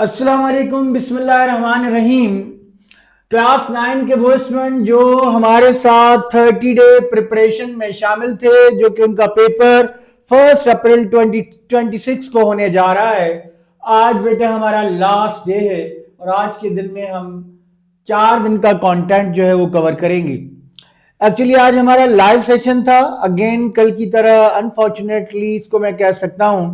अस्सलाम वालेकुम, बिस्मिल्लाहिर्रहमानिर्रहीम। क्लास 9 के वो स्टूडेंट जो हमारे साथ 30 डे प्रिपरेशन में शामिल थे, जो कि उनका पेपर 1 अप्रैल 2026 को होने जा रहा है। आज बेटा हमारा लास्ट डे है और आज के दिन में हम 4 दिन का कंटेंट जो है वो कवर करेंगे। एक्चुअली आज हमारा लाइव सेशन था। अगेन कल की तरह अनफॉर्चुनेटली इसको मैं कह सकता हूं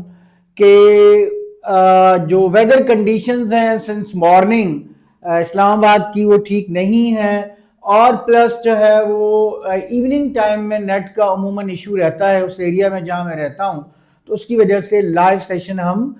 कि जो वेदर कंडीशंस हैं सिंस मॉर्निंग इस्लामाबाद की वो ठीक नहीं है, और प्लस जो है वो इवनिंग टाइम में नेट का अमूमन इशू रहता है उस एरिया में जहां मैं रहता हूं। तो उसकी वजह से लाइव सेशन हम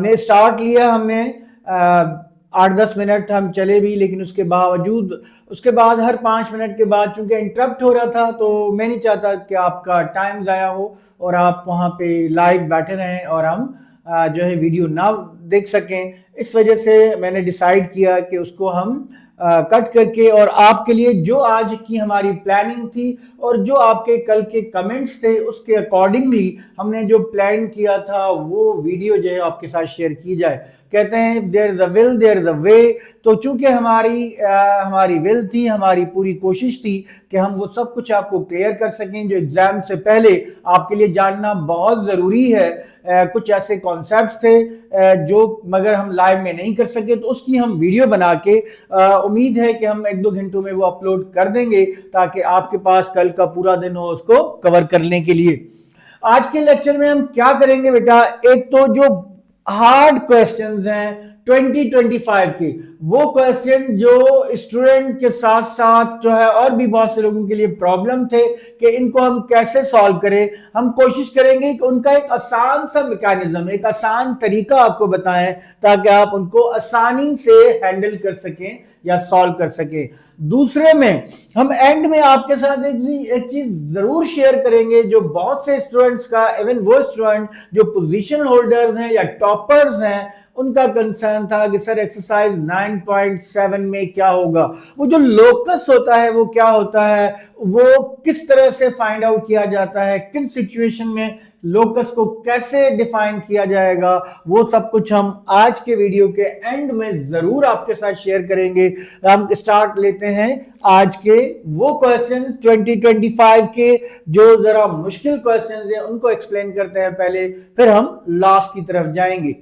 ने स्टार्ट लिया। हमने 8-10 मिनट हम चले भी, लेकिन उसके बावजूद उसके बाद हर 5 मिनट के बाद चूंकि इंटरप्ट हो रहा था, तो मैं नहीं चाहता कि आपका टाइम ज़ाया हो और आप वहाँ पे लाइव बैठे रहें और हम जो है वीडियो ना देख सकें। इस वजह से मैंने डिसाइड किया कि उसको हम कट करके, और आपके लिए जो आज की हमारी प्लानिंग थी और जो आपके कल के कमेंट्स थे उसके अकॉर्डिंगली हमने जो प्लान किया था वो वीडियो जो है आपके साथ शेयर की जाए। कहते हैं there is a will there is a way. तो चूंकि हमारी विल थी, हमारी पूरी कोशिश थी कि हम वो सब कुछ आपको क्लियर कर सकें जो एग्जाम से पहले आपके लिए जानना बहुत ज़रूरी है। कुछ ऐसे कॉन्सेप्ट्स थे जो मगर हम लाइव में नहीं कर सके, तो उसकी हम वीडियो बना के उम्मीद है कि हम 1-2 घंटों में वो अपलोड कर देंगे ताकि आपके पास कल का पूरा दिन हो उसको कवर करने के लिए। आज के लेक्चर में हम क्या करेंगे बेटा, एक तो जो हार्ड क्वेश्चंस हैं 2025 के, वो क्वेश्चन जो स्टूडेंट के साथ साथ जो है और भी बहुत से लोगों के लिए प्रॉब्लम थे कि इनको हम कैसे सॉल्व करें। हम कोशिश करेंगे कि उनका एक आसान सा मैकेनिज्म, एक आसान तरीका आपको बताएं ताकि आप उनको आसानी से हैंडल कर सकें या सॉल्व कर सकें। दूसरे में हम एंड में आपके साथ एक चीज जरूर शेयर करेंगे जो बहुत से स्टूडेंट्स का, इवन वो स्टूडेंट जो पोजीशन होल्डर्स हैं या टॉपर्स हैं, उनका कंसर्न था कि सर एक्सरसाइज 9.7 में क्या होगा, वो जो लोकस होता है वो क्या होता है, वो किस तरह से फाइंड आउट किया जाता है, किन सिचुएशन में लोकस को कैसे डिफाइन किया जाएगा, वो सब कुछ हम आज के वीडियो के एंड में जरूर आपके साथ शेयर करेंगे। हम स्टार्ट लेते हैं आज के वो क्वेश्चंस 2025 के जो जरा मुश्किल क्वेश्चंस हैं उनको एक्सप्लेन करते हैं पहले, फिर हम लास्ट की तरफ जाएंगे।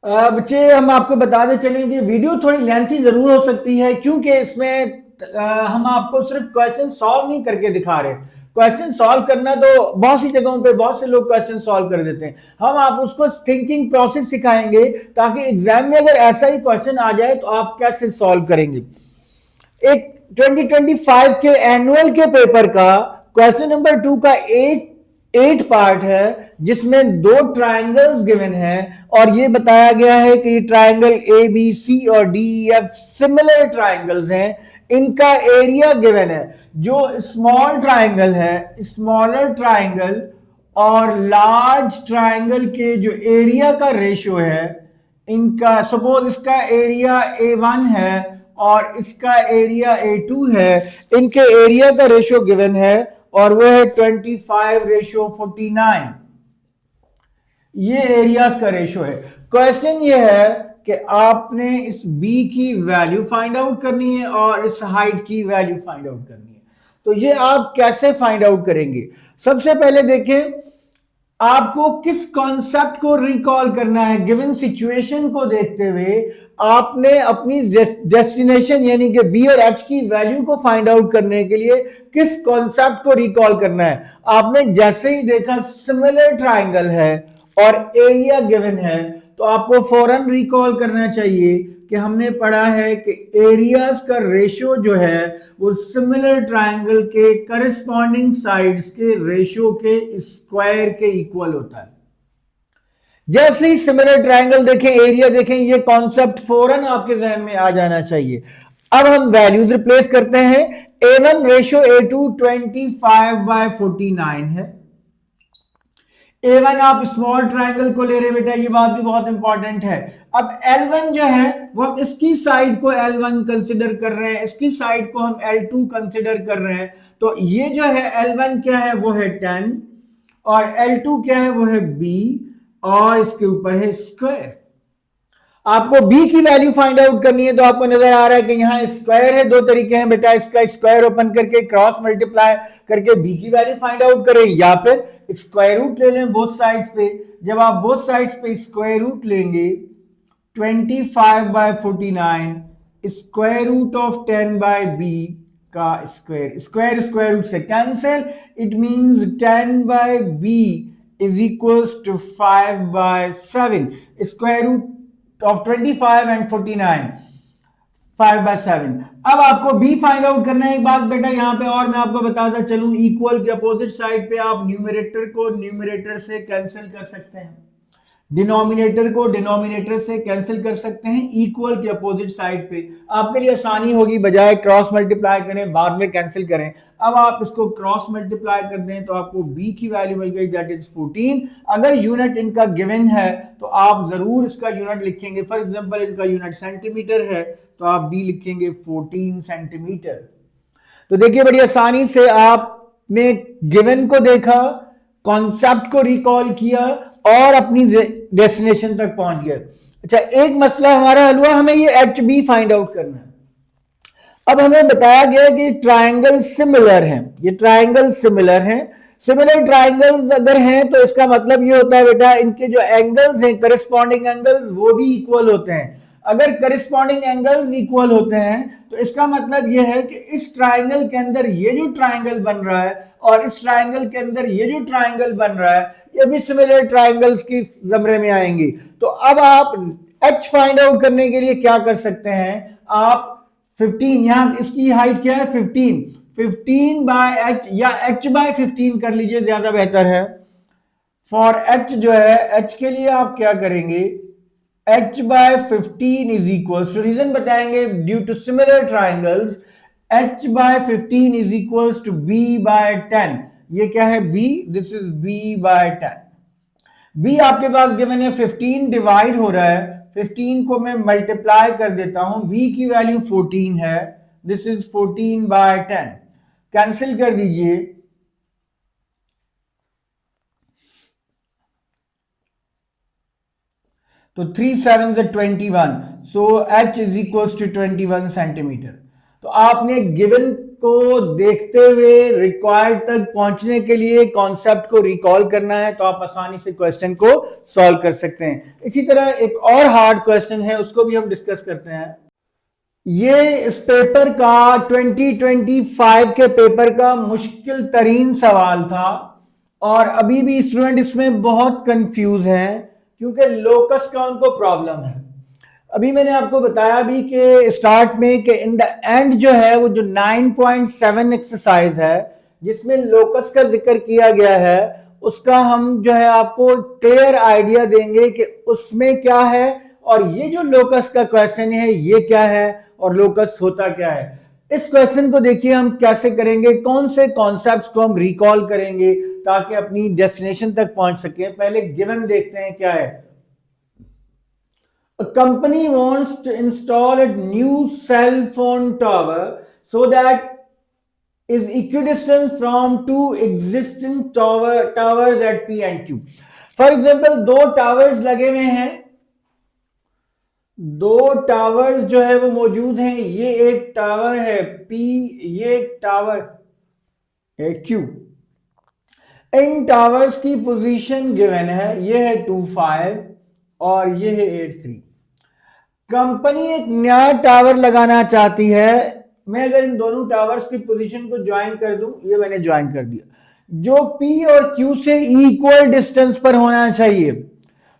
बच्चे हम आपको बताते चलें कि वीडियो थोड़ी लेंथी जरूर हो सकती है क्योंकि इसमें हम आपको सिर्फ क्वेश्चन सॉल्व नहीं करके दिखा रहे। क्वेश्चन सॉल्व करना तो बहुत सी जगहों पे बहुत से लोग क्वेश्चन सॉल्व कर देते हैं, हम आप उसको थिंकिंग प्रोसेस सिखाएंगे ताकि एग्जाम में अगर ऐसा ही क्वेश्चन आ जाए तो आप कैसे सॉल्व करेंगे। एक 2025 के एनुअल के पेपर का क्वेश्चन नंबर 2 का 8 पार्ट है जिसमें 2 ट्रायंगल्स गिवन हैं और ये बताया गया है कि ट्रायंगल ए बी सी और D E F similar triangles हैं, इनका एरिया गिवन है। जो स्मॉल ट्रायंगल है, स्मॉलर ट्रायंगल और लार्ज ट्रायंगल के जो एरिया का रेशियो है, इनका सपोज इसका एरिया A1 है और इसका एरिया A2 है, इनके एरिया का रेशियो गिवन है और वो है 25:49। ये एरियाज का रेशियो है। क्वेश्चन ये है कि आपने इस बी की वैल्यू फाइंड आउट करनी है और इस हाइट की वैल्यू फाइंड आउट करनी है। तो ये आप कैसे फाइंड आउट करेंगे? सबसे पहले देखें आपको किस कॉन्सेप्ट को रिकॉल करना है। गिवन सिचुएशन को देखते हुए आपने अपनी डेस्टिनेशन यानी कि बी और एच की वैल्यू को फाइंड आउट करने के लिए किस कॉन्सेप्ट को रिकॉल करना है। आपने जैसे ही देखा सिमिलर ट्रायंगल है और एरिया गिवन है तो आपको फौरन रिकॉल करना चाहिए कि हमने पढ़ा है कि एरियाज का रेशियो जो है वो सिमिलर ट्रायंगल के करस्पॉन्डिंग साइड्स के रेशियो के स्क्वायर के इक्वल होता है। जैसे ही सिमिलर ट्रायंगल देखें, एरिया देखें, ये कॉन्सेप्ट फौरन आपके जहन में आ जाना चाहिए। अब हम वैल्यूज रिप्लेस करते हैं। A1 रेशियो A2 25/49 है। A1 आप स्मॉल ट्रायंगल को ले रहे बेटा, ये बात भी बहुत इंपॉर्टेंट है। अब L1 जो है वो हम इसकी साइड को L1 कंसिडर कर रहे हैं, इसकी साइड को हम L2 कंसिडर कर रहे हैं। तो ये जो है L1 क्या है वो है 10 और L2 क्या है वो है B और इसके ऊपर है स्क्वायर। आपको b की वैल्यू फाइंड आउट करनी है, तो आपको नजर आ रहा है कि यहाँ स्क्वायर है। दो तरीके हैं बेटा, इसका स्क्वायर ओपन करके क्रॉस मल्टीप्लाई करके b की वैल्यू फाइंड आउट करें, या फिर स्क्वायर रूट ले लें बोथ साइड्स पे। जब आप बोथ साइड्स पे स्क्वायर रूट लेंगे, 25/49 स्क्वायर रूट ऑफ 10/b का स्क्वायर, स्क्वायर स्क्वायर रूट से cancel, it means 10/b is equals to 5/7 square root of 25 and 49 5/7। अब आपको b फाइंड आउट करना है। एक बात बेटा यहाँ पे और मैं आपको बताता चलूं, इक्वल के अपोजिट साइड पे आप न्यूमरेटर को न्यूमरेटर से कैंसिल कर सकते हैं, डिनोमिनेटर को डिनोमिनेटर से कैंसिल कर सकते हैं इक्वल के अपोजिट साइड पे। आपके लिए आसानी होगी, बजाय क्रॉस मल्टीप्लाई करें बाद में कैंसिल करें, अब आप इसको क्रॉस मल्टीप्लाई कर दें तो आपको b की वैल्यू मिल गई, दैट इज 14। अगर यूनिट इनका गिवन है तो आप जरूर इसका यूनिट लिखेंगे। फॉर एग्जांपल इनका यूनिट सेंटीमीटर है तो आप b लिखेंगे 14 सेंटीमीटर। तो देखिए बड़ी आसानी से आपने गिवन को देखा, कॉन्सेप्ट को रिकॉल किया और अपनी डेस्टिनेशन तक पहुंच गए। अच्छा, एक मसला हमारा हल हुआ, हमें ये एच बी फाइंड आउट करना है। अब हमें बताया गया कि ट्रायंगल सिमिलर हैं, ये ट्रायंगल सिमिलर हैं। सिमिलर ट्रायंगल्स अगर हैं तो इसका मतलब ये होता है बेटा इनके जो एंगल्स हैं, करस्पॉन्डिंग एंगल्स, वो भी इक्वल होते हैं। अगर करस्पॉन्डिंग एंगल्स इक्वल होते हैं तो इसका मतलब यह है कि इस ट्रायंगल के अंदर ये जो ट्रायंगल बन रहा है और इस ट्रायंगल के अंदर ये जो ट्रायंगल बन रहा है, ये भी सिमिलर ट्रायंगल्स की जमरे में आएंगी। तो अब आप h फाइंड आउट करने के लिए क्या कर सकते हैं, आप 15, यहां इसकी हाइट क्या है 15/h या h/15 कर लीजिए, ज्यादा बेहतर है। फॉर h जो है, h के लिए आप क्या करेंगे, h/15 is equal to, reason बताएंगे, due to similar triangles h/15 is equal to b/10। ये क्या है b, this is b/10। b आपके पास गिवन है 15 डिवाइड हो रहा है, 15 को मैं मल्टीप्लाई कर देता हूं, b की वैल्यू 14 है, दिस इज 14/10। कैंसिल कर दीजिए, तो 3 7 21, so h is equal to 21 centimetre. तो आपने गिवन को देखते हुए रिक्वायर्ड तक पहुंचने के लिए कॉन्सेप्ट को रिकॉल करना है, तो आप आसानी से क्वेश्चन को सॉल्व कर सकते हैं। इसी तरह एक और हार्ड क्वेश्चन है, उसको भी हम डिस्कस करते हैं। ये इस पेपर का 2025 के पेपर का मुश्किल तरीन सवाल था और अभी भी स्टूडेंट इसमें बहुत कंफ्यूज हैं क्योंकि लोकस का उनको प्रॉब्लम है। अभी मैंने आपको बताया भी कि स्टार्ट में कि इन द एंड जो है वो जो 9.7 एक्सरसाइज है जिसमें लोकस का जिक्र किया गया है, उसका हम जो है आपको क्लियर आइडिया देंगे कि उसमें क्या है और ये जो लोकस का क्वेश्चन है ये क्या है और लोकस होता क्या है। इस क्वेश्चन को देखिए हम कैसे करेंगे, कौन से कॉन्सेप्ट्स को हम रिकॉल करेंगे ताकि अपनी डेस्टिनेशन तक पहुंच सके। पहले गिवन देखते हैं क्या है। A company wants to install a new cell phone tower so that is equidistant from two existing towers at P and Q. For example, दो टावर्स लगे हुए हैं, दो टावर्स जो है वो मौजूद हैं, ये एक टावर है P, ये एक टावर है Q। इन टावर्स की पोजीशन गिवन है, ये है 25 और ये है 83। कंपनी एक नया टावर लगाना चाहती है। मैं अगर इन दोनों टावर्स की पोजीशन को ज्वाइन कर दूं, ये मैंने ज्वाइन कर दिया, जो P और Q से इक्वल डिस्टेंस पर होना चाहिए।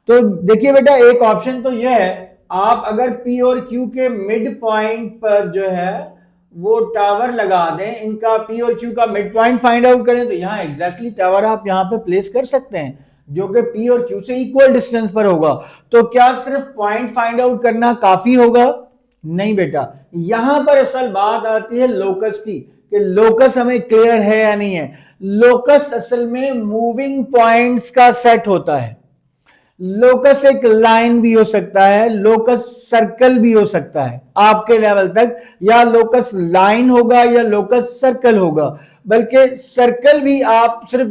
तो देखिए बेटा एक ऑप्शन तो यह है, आप अगर P और Q के मिड पॉइंट पर जो है वो टावर लगा दें, इनका P और Q का मिड पॉइंट फाइंड आउट करें, तो यहां एग्जैक्टली टावर आप यहां पे प्लेस कर सकते हैं जो कि P और Q से इक्वल डिस्टेंस पर होगा। तो क्या सिर्फ पॉइंट फाइंड आउट करना काफी होगा? नहीं बेटा, यहां पर असल बात आती है लोकस की, कि लोकस हमें क्लियर है या नहीं है। लोकस असल में मूविंग पॉइंट्स का सेट होता है। लोकस एक लाइन भी हो सकता है, लोकस सर्कल भी हो सकता है आपके लेवल तक, या लोकस लाइन होगा या लोकस सर्कल होगा। बल्कि सर्कल भी आप सिर्फ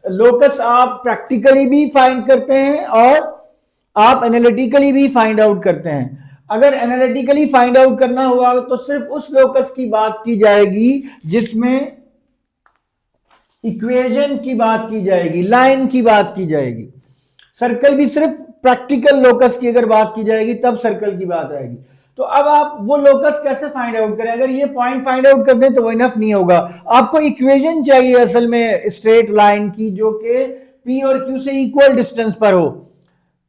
लोकस आप प्रैक्टिकली भी फाइंड करते हैं और आप एनालिटिकली भी फाइंड आउट करते हैं। अगर एनालिटिकली फाइंड आउट करना हुआ तो सिर्फ उस लोकस की बात की जाएगी जिसमें इक्वेशन की बात की जाएगी, लाइन की बात की जाएगी। सर्कल भी सिर्फ प्रैक्टिकल लोकस की अगर बात की जाएगी तब सर्कल की बात आएगी। तो अब आप वो लोकस कैसे फाइंड आउट करें? अगर ये पॉइंट फाइंड आउट कर दें तो वो इनफ नहीं होगा, आपको इक्वेशन चाहिए असल में स्ट्रेट लाइन की जो कि P और Q से इक्वल डिस्टेंस पर हो।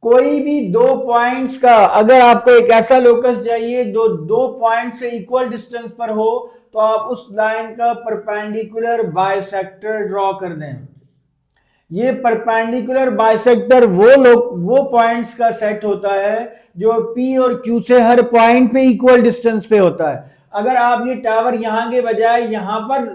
कोई भी दो पॉइंट्स का अगर आपको एक ऐसा लोकस चाहिए जो दो पॉइंट से इक्वल डिस्टेंस पर हो तो आप उस लाइन का परपेंडिकुलर बाइसेक्टर ड्रॉ कर दें। ये परपेंडिकुलर बाइसेक्टर वो पॉइंट्स का सेट होता है जो P और Q से हर पॉइंट पे इक्वल डिस्टेंस पे होता है। अगर आप ये टावर यहां के बजाय यहां पर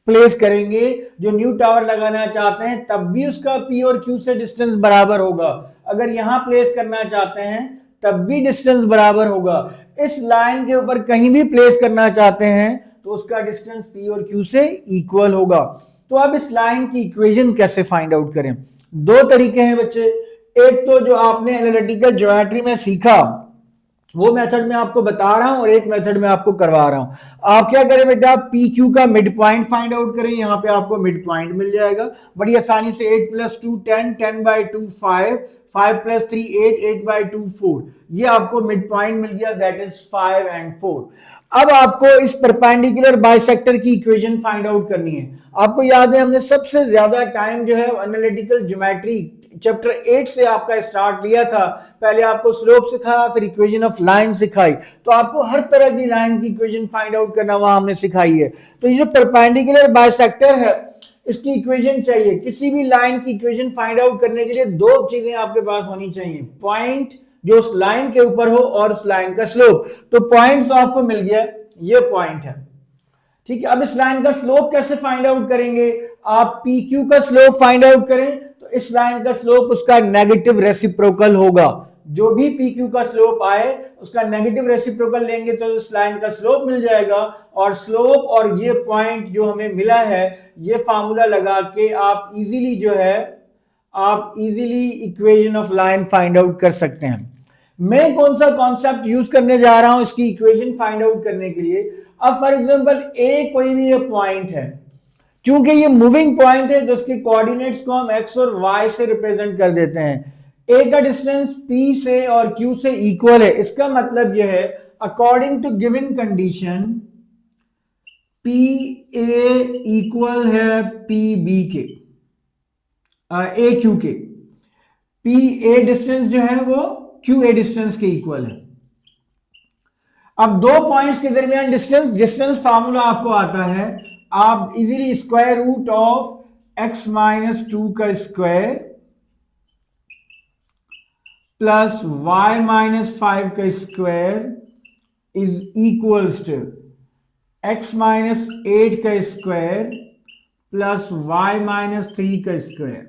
प्लेस करेंगे जो न्यू टावर लगाना चाहते हैं तब भी उसका P और Q से डिस्टेंस बराबर होगा। अगर यहां प्लेस करना चाहते हैं तब भी डिस्टेंस बराबर होगा। इस लाइन के ऊपर कहीं भी प्लेस करना चाहते हैं तो उसका डिस्टेंस P और Q से इक्वल होगा। तो अब इस लाइन की इक्वेशन कैसे फाइंड आउट करें? दो तरीके हैं बच्चे। एक तो जो आपने एनालिटिकल ज्योमेट्री में सीखा वो मेथड मैं आपको बता रहा हूं और एक मेथड मैं आपको करवा रहा हूं। आप क्या करें बेटा, पी क्यू का मिड पॉइंट फाइंड आउट करें। यहां पे आपको मिड पॉइंट मिल जाएगा बड़ी आसानी से। 8 + 2 10, 10/2 5, 5 + 3 8, 8/2 4। ये आपको मिड पॉइंट मिल गया, दैट इज 5 और 4। अब आपको इस परपेंडिकुलर बाइसेक्टर की इक्वेशन फाइंड आउट करनी है। आपको याद है हमने सबसे ज्यादा टाइम जो है एनालिटिकल ज्योमेट्री चैप्टर 8 से आपका स्टार्ट लिया था। पहले आपको स्लोप सिखाया, फिर इक्वेशन ऑफ लाइन सिखाई। तो आपको हर तरह की लाइन की इक्वेशन फाइंड आउट करना वहां हमने सिखाई है। तो ये जो परपेंडिकुलर बाइसेक्टर है इसकी इक्वेशन चाहिए। किसी भी लाइन की इक्वेशन फाइंड आउट करने के लिए दो चीजें आपके पास होनी चाहिए, पॉइंट जो उस लाइन के ऊपर हो और उस लाइन का स्लोप। तो पॉइंट तो आपको मिल गया, ये पॉइंट है, ठीक है। अब इस लाइन का स्लोप कैसे फाइंड आउट करेंगे? आप पी क्यू का स्लोप फाइंड आउट करें तो इस लाइन का स्लोप उसका नेगेटिव रेसिप्रोकल होगा। जो भी पी क्यू का स्लोप आए उसका नेगेटिव रेसिप्रोकल लेंगे तो इस लाइन का स्लोप मिल जाएगा। और स्लोप और ये पॉइंट जो हमें मिला है ये फार्मूला लगा के आप इजीली जो है आप easily equation of line find out कर सकते हैं। मैं कौन सा कॉन्सेप्ट यूज करने जा रहा हूं इसकी इक्वेशन फाइंड आउट करने के लिए? अब फॉर एग्जांपल ए कोई भी ये पॉइंट है, चूंकि ये मूविंग पॉइंट है तो उसके कोऑर्डिनेट्स को हम एक्स और वाई से रिप्रेजेंट कर देते हैं। ए का डिस्टेंस पी से और क्यू से इक्वल है। इसका मतलब यह है according to given condition P A equal है पी बी के, ए क्यू के। पी ए डिस्टेंस जो है वो क्यू ए डिस्टेंस के इक्वल है। अब दो पॉइंट्स के दरमियान डिस्टेंस फार्मूला आपको आता है। आप easily square root of x - 2 का स्क्वायर प्लस y - 5 का square is equals to x - 8 का स्क्वायर प्लस y - 3 का स्क्वायर।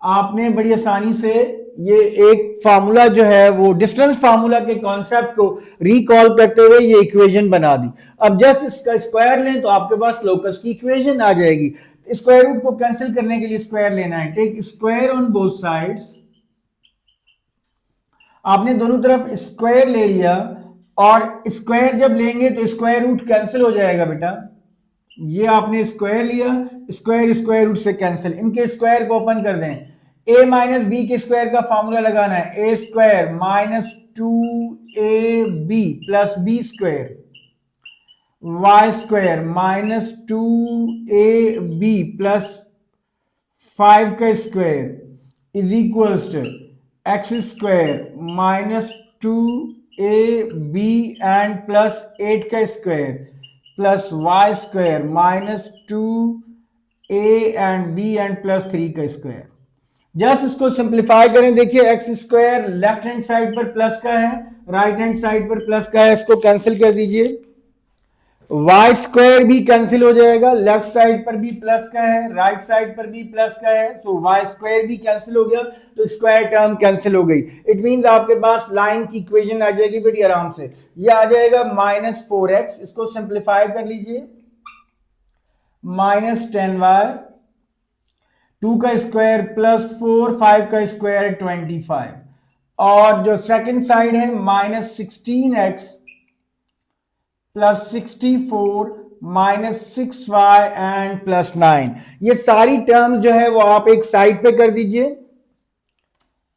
आपने बड़ी आसानी से ये एक फार्मूला जो है वो डिस्टेंस फार्मूला के कॉन्सेप्ट को रिकॉल करते हुए ये इक्वेशन बना दी। अब जस्ट इसका स्क्वायर लें तो आपके पास लोकस की इक्वेशन आ जाएगी। स्क्वायर रूट को कैंसिल करने के लिए स्क्वायर लेना है। Take square on both sides. आपने दोनों तरफ स्क्वायर ले लिया और स्क्वायर जब लेंगे तो स्क्वायर रूट कैंसिल हो जाएगा बेटा। ये आपने स्क्वायर लिया, स्क्वायर स्क्वायर रूट से कैंसिल, इनके स्क्वायर को ओपन कर दें। a माइनस बी के स्क्वायर का फॉर्मूला लगाना है, a square minus 2ab plus B square, y square minus 2ab plus 5 का square is equals to X square minus 2ab and plus 8 का square plus y square minus 2a and b and plus 3 का square. Just इसको simplify करें। देखिए X square left hand side पर plus का है, right hand side पर plus का है, इसको कैंसिल कर दीजिए। वाई स्क्वायर भी कैंसिल हो जाएगा, लेफ्ट साइड पर भी प्लस का है, राइट साइड पर भी प्लस का है, तो वाई स्क्वायर भी कैंसिल हो गया, तो स्क्वायर टर्म कैंसिल हो गई। इट मींस आपके पास लाइन की इक्वेशन आ जाएगी बड़ी आराम से। ये आ जाएगा -4x, इसको सिंप्लीफाई कर लीजिए, -10y 2 का स्क्वायर प्लस 4, 5 का स्क्वायर 25, और जो सेकंड साइड है -16x plus 64 -6y and plus 9। ये सारी टर्म्स जो है वो आप एक साइड पे कर दीजिए।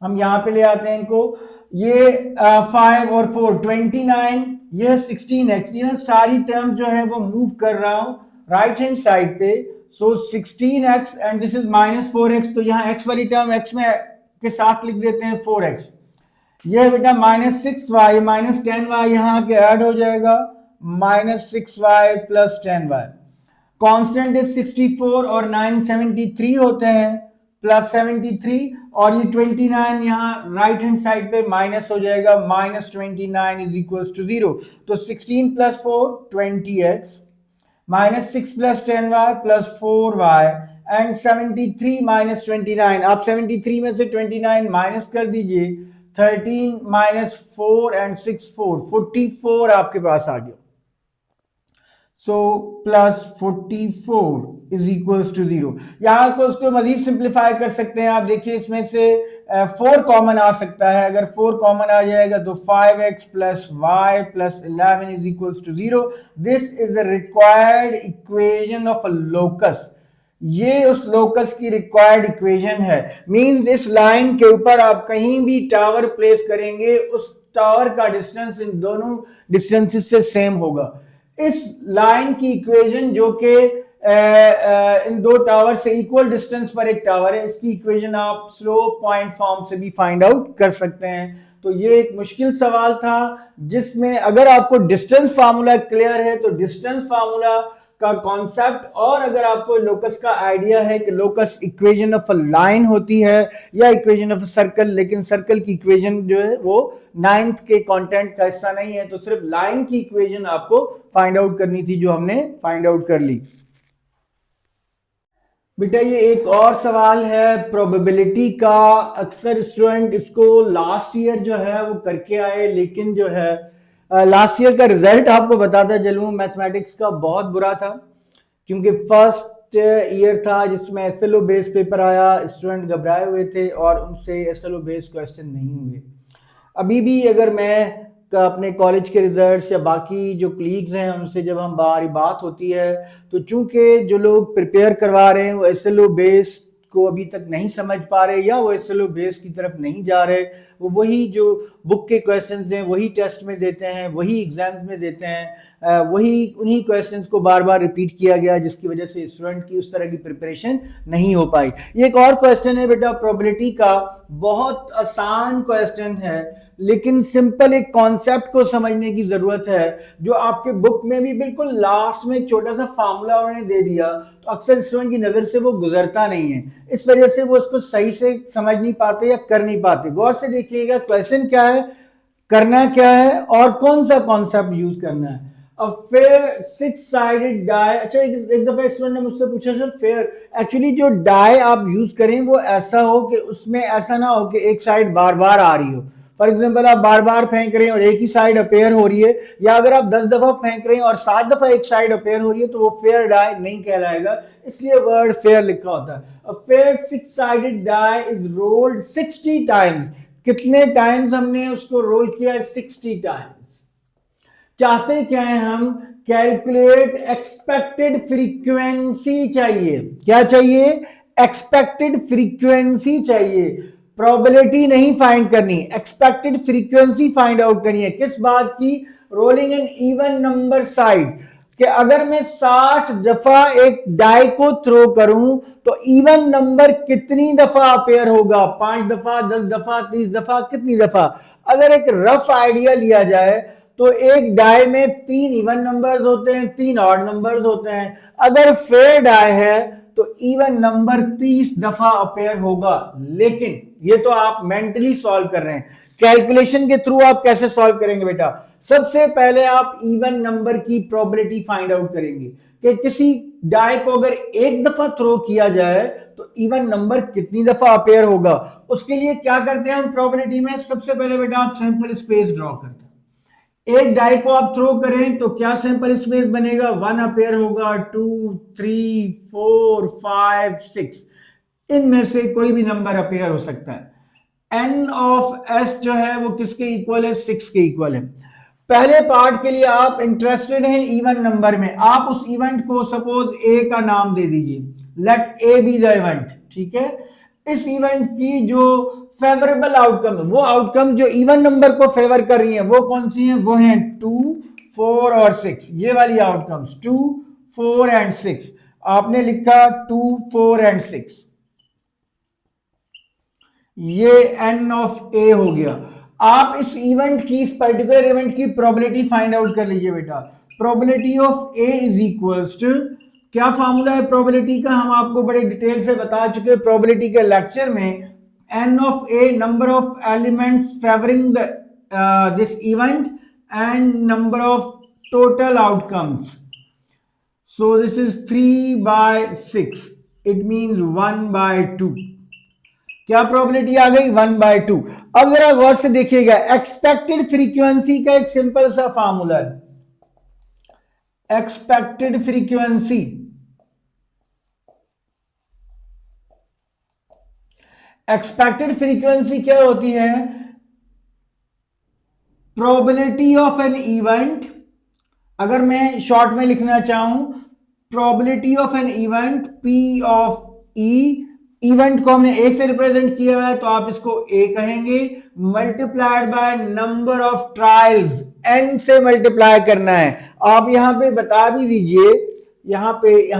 हम यहां पे ले आते हैं इनको। ये 5 और 4 29, यह 16x, यह सारी टर्म जो है वो मूव कर रहा हूं राइट हैंड साइड पे। सो 16x and this is -4x, तो यहाँ x वाली टर्म x में के साथ लिख देते हैं 4x। यह बेटा -6y -10y यहाँ के ऐड हो जाएगा, -6y plus 10y। Constant is 64 और 9 73 होते हैं, प्लस 73, और ये 29 यहाँ राइट हैंड साइड पे माइनस हो जाएगा, -29 इज इक्वल टू 0। तो 16 plus 4 20x, -6 plus 10y plus 4y and 73 -29। आप 73 में से 29 माइनस कर दीजिए, 13 -4 एंड 6 44 आपके पास आ गया। So plus 44 is equals to 0। यहां को उसको मजीद सिंप्लीफाई कर सकते हैं। आप देखिए इसमें से 4 कॉमन आ सकता है। अगर 4 कॉमन आ जाएगा तो 5x plus Y plus 11 is equals to 0। This is the required equation of a locus. ये उस लोकस की रिक्वायर्ड इक्वेशन है। मींस इस लाइन के ऊपर आप कहीं भी टावर प्लेस करेंगे, उस टावर का डिस्टेंस इन दोनों डिस्टेंसेस से सेम होगा। इस लाइन की इक्वेशन जो कि इन दो टावर से इक्वल डिस्टेंस पर एक टावर है, इसकी इक्वेशन आप स्लोप पॉइंट फॉर्म से भी फाइंड आउट कर सकते हैं। तो ये एक मुश्किल सवाल था जिसमें अगर आपको डिस्टेंस फार्मूला क्लियर है तो डिस्टेंस फार्मूला का कॉन्सेप्ट, और अगर आपको लोकस का आइडिया है कि locus equation of a line होती है या इक्वेशन ऑफ अ सर्कल, लेकिन सर्कल की इक्वेशन जो है वो 9th के कंटेंट का हिस्सा नहीं है, तो सिर्फ लाइन की इक्वेशन आपको फाइंड आउट करनी थी, जो हमने फाइंड आउट कर ली। बेटा ये एक और सवाल है प्रोबेबिलिटी का। अक्सर स्टूडेंट इसको लास्ट ईयर जो है वो करके आए, लेकिन जो है लास्ट ईयर का रिजल्ट आपको बताता चलूं, मैथमेटिक्स का बहुत बुरा था, क्योंकि फर्स्ट ईयर था जिसमें एसएलओ बेस्ड पेपर आया। स्टूडेंट घबराए हुए थे और उनसे एसएलओ बेस्ड क्वेश्चन नहीं हुए। अभी भी अगर मैं अपने कॉलेज के रिजल्ट्स या बाकी जो कलीग्स हैं उनसे जब हमारी बात होती है, तो चूंकि जो लोग प्रिपेयर करवा रहे हैं वो एसएलओ बेस्ड को अभी तक नहीं समझ पा रहे या वो एसएलओ बेस की तरफ नहीं जा रहे, वो वही जो बुक के क्वेश्चंस हैं वही टेस्ट में देते हैं, वही एग्जाम्स में देते हैं, वही उन्हीं क्वेश्चंस को बार बार रिपीट किया गया, जिसकी वजह से स्टूडेंट की उस तरह की प्रिपरेशन नहीं हो पाई। ये एक और क्वेश्चन है बेटा प्रोबेबिलिटी का, बहुत आसान क्वेश्चन है, लेकिन सिंपल एक कॉन्सेप्ट को समझने की जरूरत है, जो आपके बुक में भी बिल्कुल लास्ट में एक छोटा सा फार्मूला उन्होंने दे दिया, तो अक्सर स्टूडेंट की नजर से वो गुजरता नहीं है, इस वजह से वो उसको सही से समझ नहीं पाते या कर नहीं पाते। गौर से देखिएगा क्वेश्चन क्या है, करना क्या है और कौन सा कॉन्सेप्ट यूज करना है। अब फेयर 6 साइडेड डाई, अच्छा एक दफा स्टूडेंट ने मुझसे पूछा सर फेयर, एक्चुअली जो डाई आप यूज करें वो ऐसा हो कि उसमें ऐसा ना हो कि एक साइड बार बार आ रही हो। फॉर एग्जाम्पल आप बार बार फेंक रहे हैं और एक ही साइड अपेयर हो रही है, या अगर आप 10 दफा फेंक रहे हैं और 7 दफा एक साइड अपेयर हो रही है, तो वो फेयर डाई नहीं कहलाएगा, इसलिए वर्ड फेयर लिखा होता है। A fair 6 sided die is rolled 60 times. कितने टाइम्स हमने उसको रोल किया है? 60 टाइम्स। चाहते क्या है हम? कैलकुलेट एक्सपेक्टेड फ्रीक्वेंसी चाहिए। क्या चाहिए? एक्सपेक्टेड फ्रीक्वेंसी चाहिए। प्रोबेबिलिटी नहीं फाइंड करनी, एक्सपेक्टेड फ्रीक्वेंसी फाइंड आउट करनी है। किस बात की? Rolling an even number side, कि अगर मैं 60 दफा एक डाई को थ्रो करूं तो इवन नंबर कितनी दफा अपेयर होगा? 5 दफा, 10 दफा, 30 दफा, कितनी दफा? अगर एक रफ आइडिया लिया जाए तो एक डाई में 3 इवन नंबर्स होते हैं, 3 ऑड नंबर्स होते हैं। अगर फेयर डाई है तो इवन नंबर 30 दफा अपेयर होगा। लेकिन ये तो आप मेंटली सॉल्व कर रहे हैं, कैलकुलेशन के थ्रू आप कैसे सॉल्व करेंगे बेटा? सबसे पहले आप इवन नंबर की प्रोबेबिलिटी फाइंड आउट करेंगे कि किसी डाई को अगर एक दफा थ्रो किया जाए तो इवन नंबर कितनी दफा अपेयर होगा। उसके लिए क्या करते हैं हम प्रोबेबिलिटी में? सबसे पहले बेटा आप सैंपल स्पेस ड्रॉ करते हैं। एक डाई को आप थ्रो करें तो क्या सैंपल स्पेस बनेगा? 1 अपेयर होगा, 2, 3, 4, 5, 6। इनमें से कोई भी नंबर अपेयर हो सकता है। एन ऑफ एस जो है वो किसके इक्वल है, 6 के इक्वल है। पहले पार्ट के लिए आप इंटरेस्टेड हैं इवन नंबर में, आप उस इवेंट को सपोज ए का नाम दे दीजिए, let A be the event, ठीक है। इस इवेंट की जो फेवरेबल आउटकम, वो आउटकम जो इवन नंबर को फेवर कर रही है वो कौन सी हैं, वो हैं 2, 4 और 6। ये वाली आउटकम्स 2, 4 एंड 6। आपने लिखा 2, 4 एंड 6, ये एन ऑफ ए हो गया। आप इस इवेंट की, इस पर्टिकुलर इवेंट की प्रोबेबिलिटी फाइंड आउट कर लीजिए बेटा। Probability of A is equals to, क्या फार्मूला है प्रोबेबिलिटी का, हम आपको बड़े डिटेल से बता चुके हैं प्रोबेबिलिटी के लेक्चर में। N of A, number of elements favouring this event and number of total outcomes. So this is 3/6, it means 1/2। क्या प्रोबेबिलिटी आ गई, 1/2। अब जरा गौर से देखिएगा, एक्सपेक्टेड फ्रीक्वेंसी का एक सिंपल सा फार्मूला है। एक्सपेक्टेड फ्रीक्वेंसी, एक्सपेक्टेड फ्रीक्वेंसी क्या होती है, प्रोबेबिलिटी ऑफ एन इवेंट। अगर मैं शॉर्ट में लिखना चाहूं, probability of an event P of E, event को हमने ए से रिप्रेजेंट किया हुआ है तो आप इसको ए कहेंगे, multiplied by number of trials, n से मल्टीप्लाई करना है। आप यहां पे बता भी दीजिए, यहां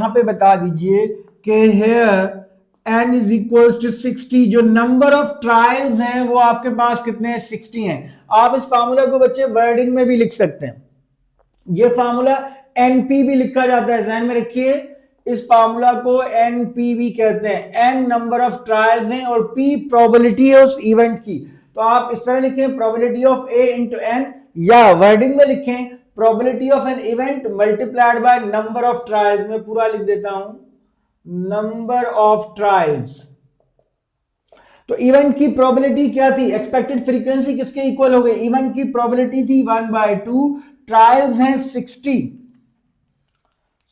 पे बता दीजिए कि here n is equals to 60। जो नंबर ऑफ ट्रायल्स हैं वो आपके पास कितने हैं, 60 हैं। आप इस फार्मूला को बच्चे वर्डिंग में भी लिख सकते हैं। ये फार्मूला एनपी भी लिखा जाता है, ध्यान में रखिए। इस फार्मूला को एनपीवी कहते हैं। एन नंबर ऑफ ट्रायल्स हैं और पी प्रोबेबिलिटी है उस इवेंट की। तो आप इस तरह लिखें, probability of A into n, या वर्डिंग में लिखें probability of an event multiplied by number of trials. में पूरा लिख देता हूं, नंबर ऑफ ट्रायल्स। तो इवेंट की प्रोबेबिलिटी क्या थी, एक्सपेक्टेड फ्रीक्वेंसी किसके इक्वल हो गई, इवेंट की प्रोबेबिलिटी थी 1/2, ट्रायल्स हैं 60।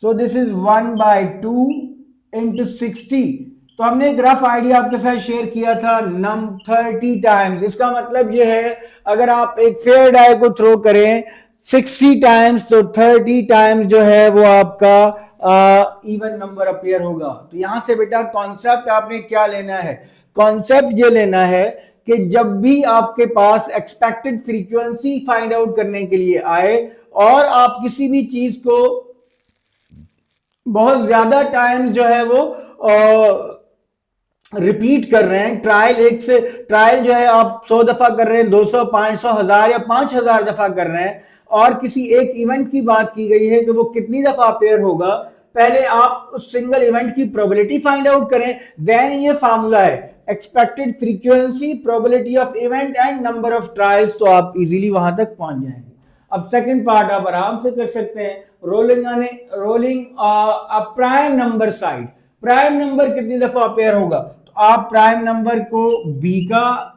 सो दिस इज 1/2 इंटू 60। तो हमने एक रफ आइडिया आपके साथ शेयर किया था, 30 टाइम्स। इसका मतलब ये है, अगर आप एक फेयर डाई को थ्रो करें 60 टाइम्स तो 30 टाइम्स जो है वो आपका इवन नंबर अपीयर होगा। तो यहां से बेटा कॉन्सेप्ट आपने क्या लेना है, कॉन्सेप्ट ये लेना है कि जब भी आपके पास एक्सपेक्टेड फ्रीक्वेंसी फाइंड आउट करने के लिए आए और आप किसी भी चीज को बहुत ज्यादा टाइम्स जो है वो रिपीट कर रहे हैं, ट्रायल जो है आप 100 दफा कर रहे हैं, 200, 500, 1000 या 5000 दफा कर रहे हैं, और किसी एक इवेंट की बात की गई है कि वो कितनी दफा अपेयर होगा, पहले आप उस सिंगल इवेंट की प्रोबेबिलिटी फाइंड आउट करें, देन ये फार्मूला है expected frequency, probability of event and number of trials. तो आप इजीली वहां तक पहुंच जाएंगे। अब सेकंड पार्ट आप आराम से कर सकते हैं, rolling a prime number side. Prime number कितनी दफा अपेयर होगा, तो आप प्राइम नंबर को बी का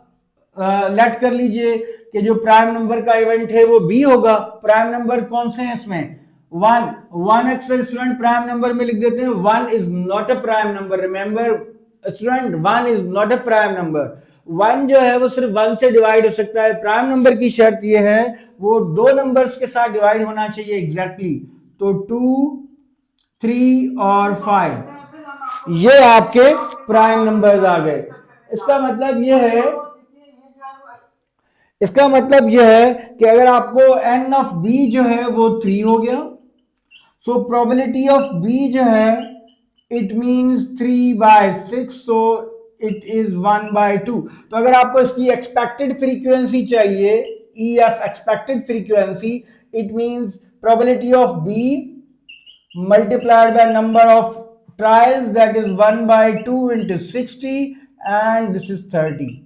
लेट कर लीजिए कि जो प्राइम नंबर का इवेंट है वो बी होगा। प्राइम नंबर कौन से हैं इसमें, 1 अक्सर स्टूडेंट प्राइम नंबर में लिख देते हैं, 1 is not a prime number. Remember student, 1 is not a prime number. 1 जो है वो सिर्फ 1 से डिवाइड हो सकता है। प्राइम नंबर की शर्त ये है वो 2 नंबर्स के साथ डिवाइड होना चाहिए एग्जैक्टली। तो 2, 3 और 5 ये आपके प्राइम नंबर्स आ गए। इसका मतलब यह है कि अगर आपको n ऑफ b जो है वो 3 हो गया, सो प्रोबेबिलिटी ऑफ b जो है it means 3/6, so it is 1/2। तो अगर आपको इसकी एक्सपेक्टेड फ्रीक्वेंसी चाहिए, EF expected frequency, it means probability of b multiplied by number of trials, that is 1/2 into 60 and this is 30।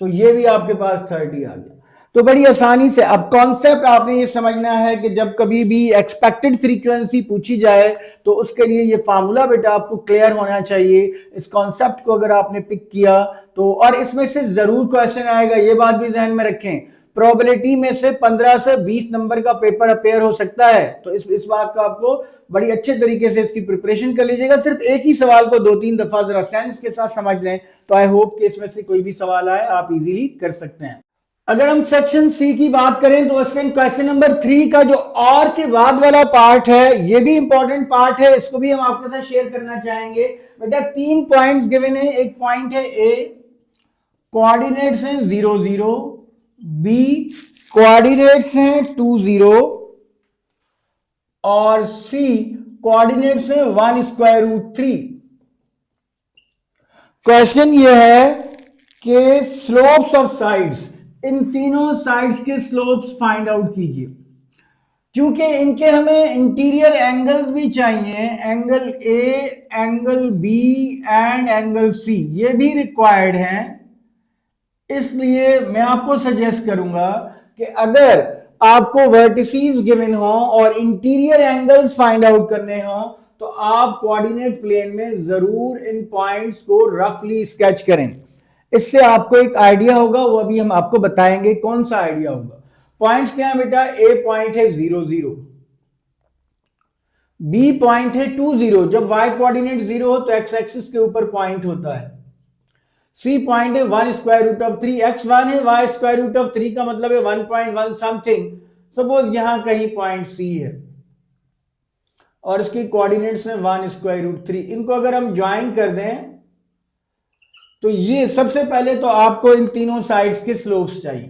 तो ये भी आपके पास 30 आ गया। तो बड़ी आसानी से अब कॉन्सेप्ट आपने ये समझना है कि जब कभी भी एक्सपेक्टेड फ्रीक्वेंसी पूछी जाए तो उसके लिए ये फार्मूला बेटा आपको क्लियर होना चाहिए। इस कॉन्सेप्ट को अगर आपने पिक किया तो, और इसमें से जरूर क्वेश्चन आएगा, ये बात भी ध्यान में रखें। प्रोबेबिलिटी में से 15 से 20 नंबर का पेपर अपेयर हो सकता है। तो इस बात का आपको बड़ी अच्छे तरीके से इसकी प्रिपरेशन कर लीजिएगा। सिर्फ एक ही सवाल को 2-3 दफा जरा सेंस के साथ समझ लें तो आई होप कि इसमें से कोई भी सवाल आए आप इजीली कर सकते हैं। अगर हम सेक्शन सी की बात करें तो उसमें क्वेश्चन नंबर 3 का जो और के बाद वाला पार्ट है ये भी इंपॉर्टेंट पार्ट है, इसको भी हम आपके साथ शेयर करना चाहेंगे। बेटा 3 पॉइंट्स गिवन है। एक पॉइंट है ए, कोऑर्डिनेट्स हैं 0 0, बी कोऑर्डिनेट्स हैं 2 0 और सी कोऑर्डिनेट्स हैं 1 स्क्वायर रूट 3। क्वेश्चन ये है कि स्लोप्स ऑफ साइड्स, इन तीनों साइड्स के स्लोप्स फाइंड आउट कीजिए। क्योंकि इनके हमें इंटीरियर एंगल्स भी चाहिए, angle A, angle B and angle C, ये भी रिक्वायर्ड हैं। इसलिए मैं आपको सजेस्ट करूंगा कि अगर आपको वर्टिसेस गिवन हो और इंटीरियर एंगल्स फाइंड आउट करने हो तो आप कोऑर्डिनेट प्लेन में जरूर इन पॉइंट्स को रफली स्केच करें। इससे आपको एक आइडिया होगा, वो अभी हम आपको बताएंगे कौन सा आइडिया होगा। पॉइंट्स क्या है बेटा? ए पॉइंट है 0 0, बी पॉइंट है 2 0, जब वाई कोऑर्डिनेट 0 हो तो एक्स एक्सिस के ऊपर पॉइंट होता है। सी पॉइंट है 1 स्क्वायर रूट ऑफ 3, एक्स 1 है, वाई स्क्वायर रूट ऑफ 3 का मतलब है 1.1 समथिंग। सपोज यहां कहीं पॉइंट सी है और इसकी कोऑर्डिनेट्स हैं 1 स्क्वायर रूट 3। इनको अगर हम ज्वाइन कर दें तो ये सबसे पहले तो आपको इन तीनों साइड्स के स्लोप्स चाहिए।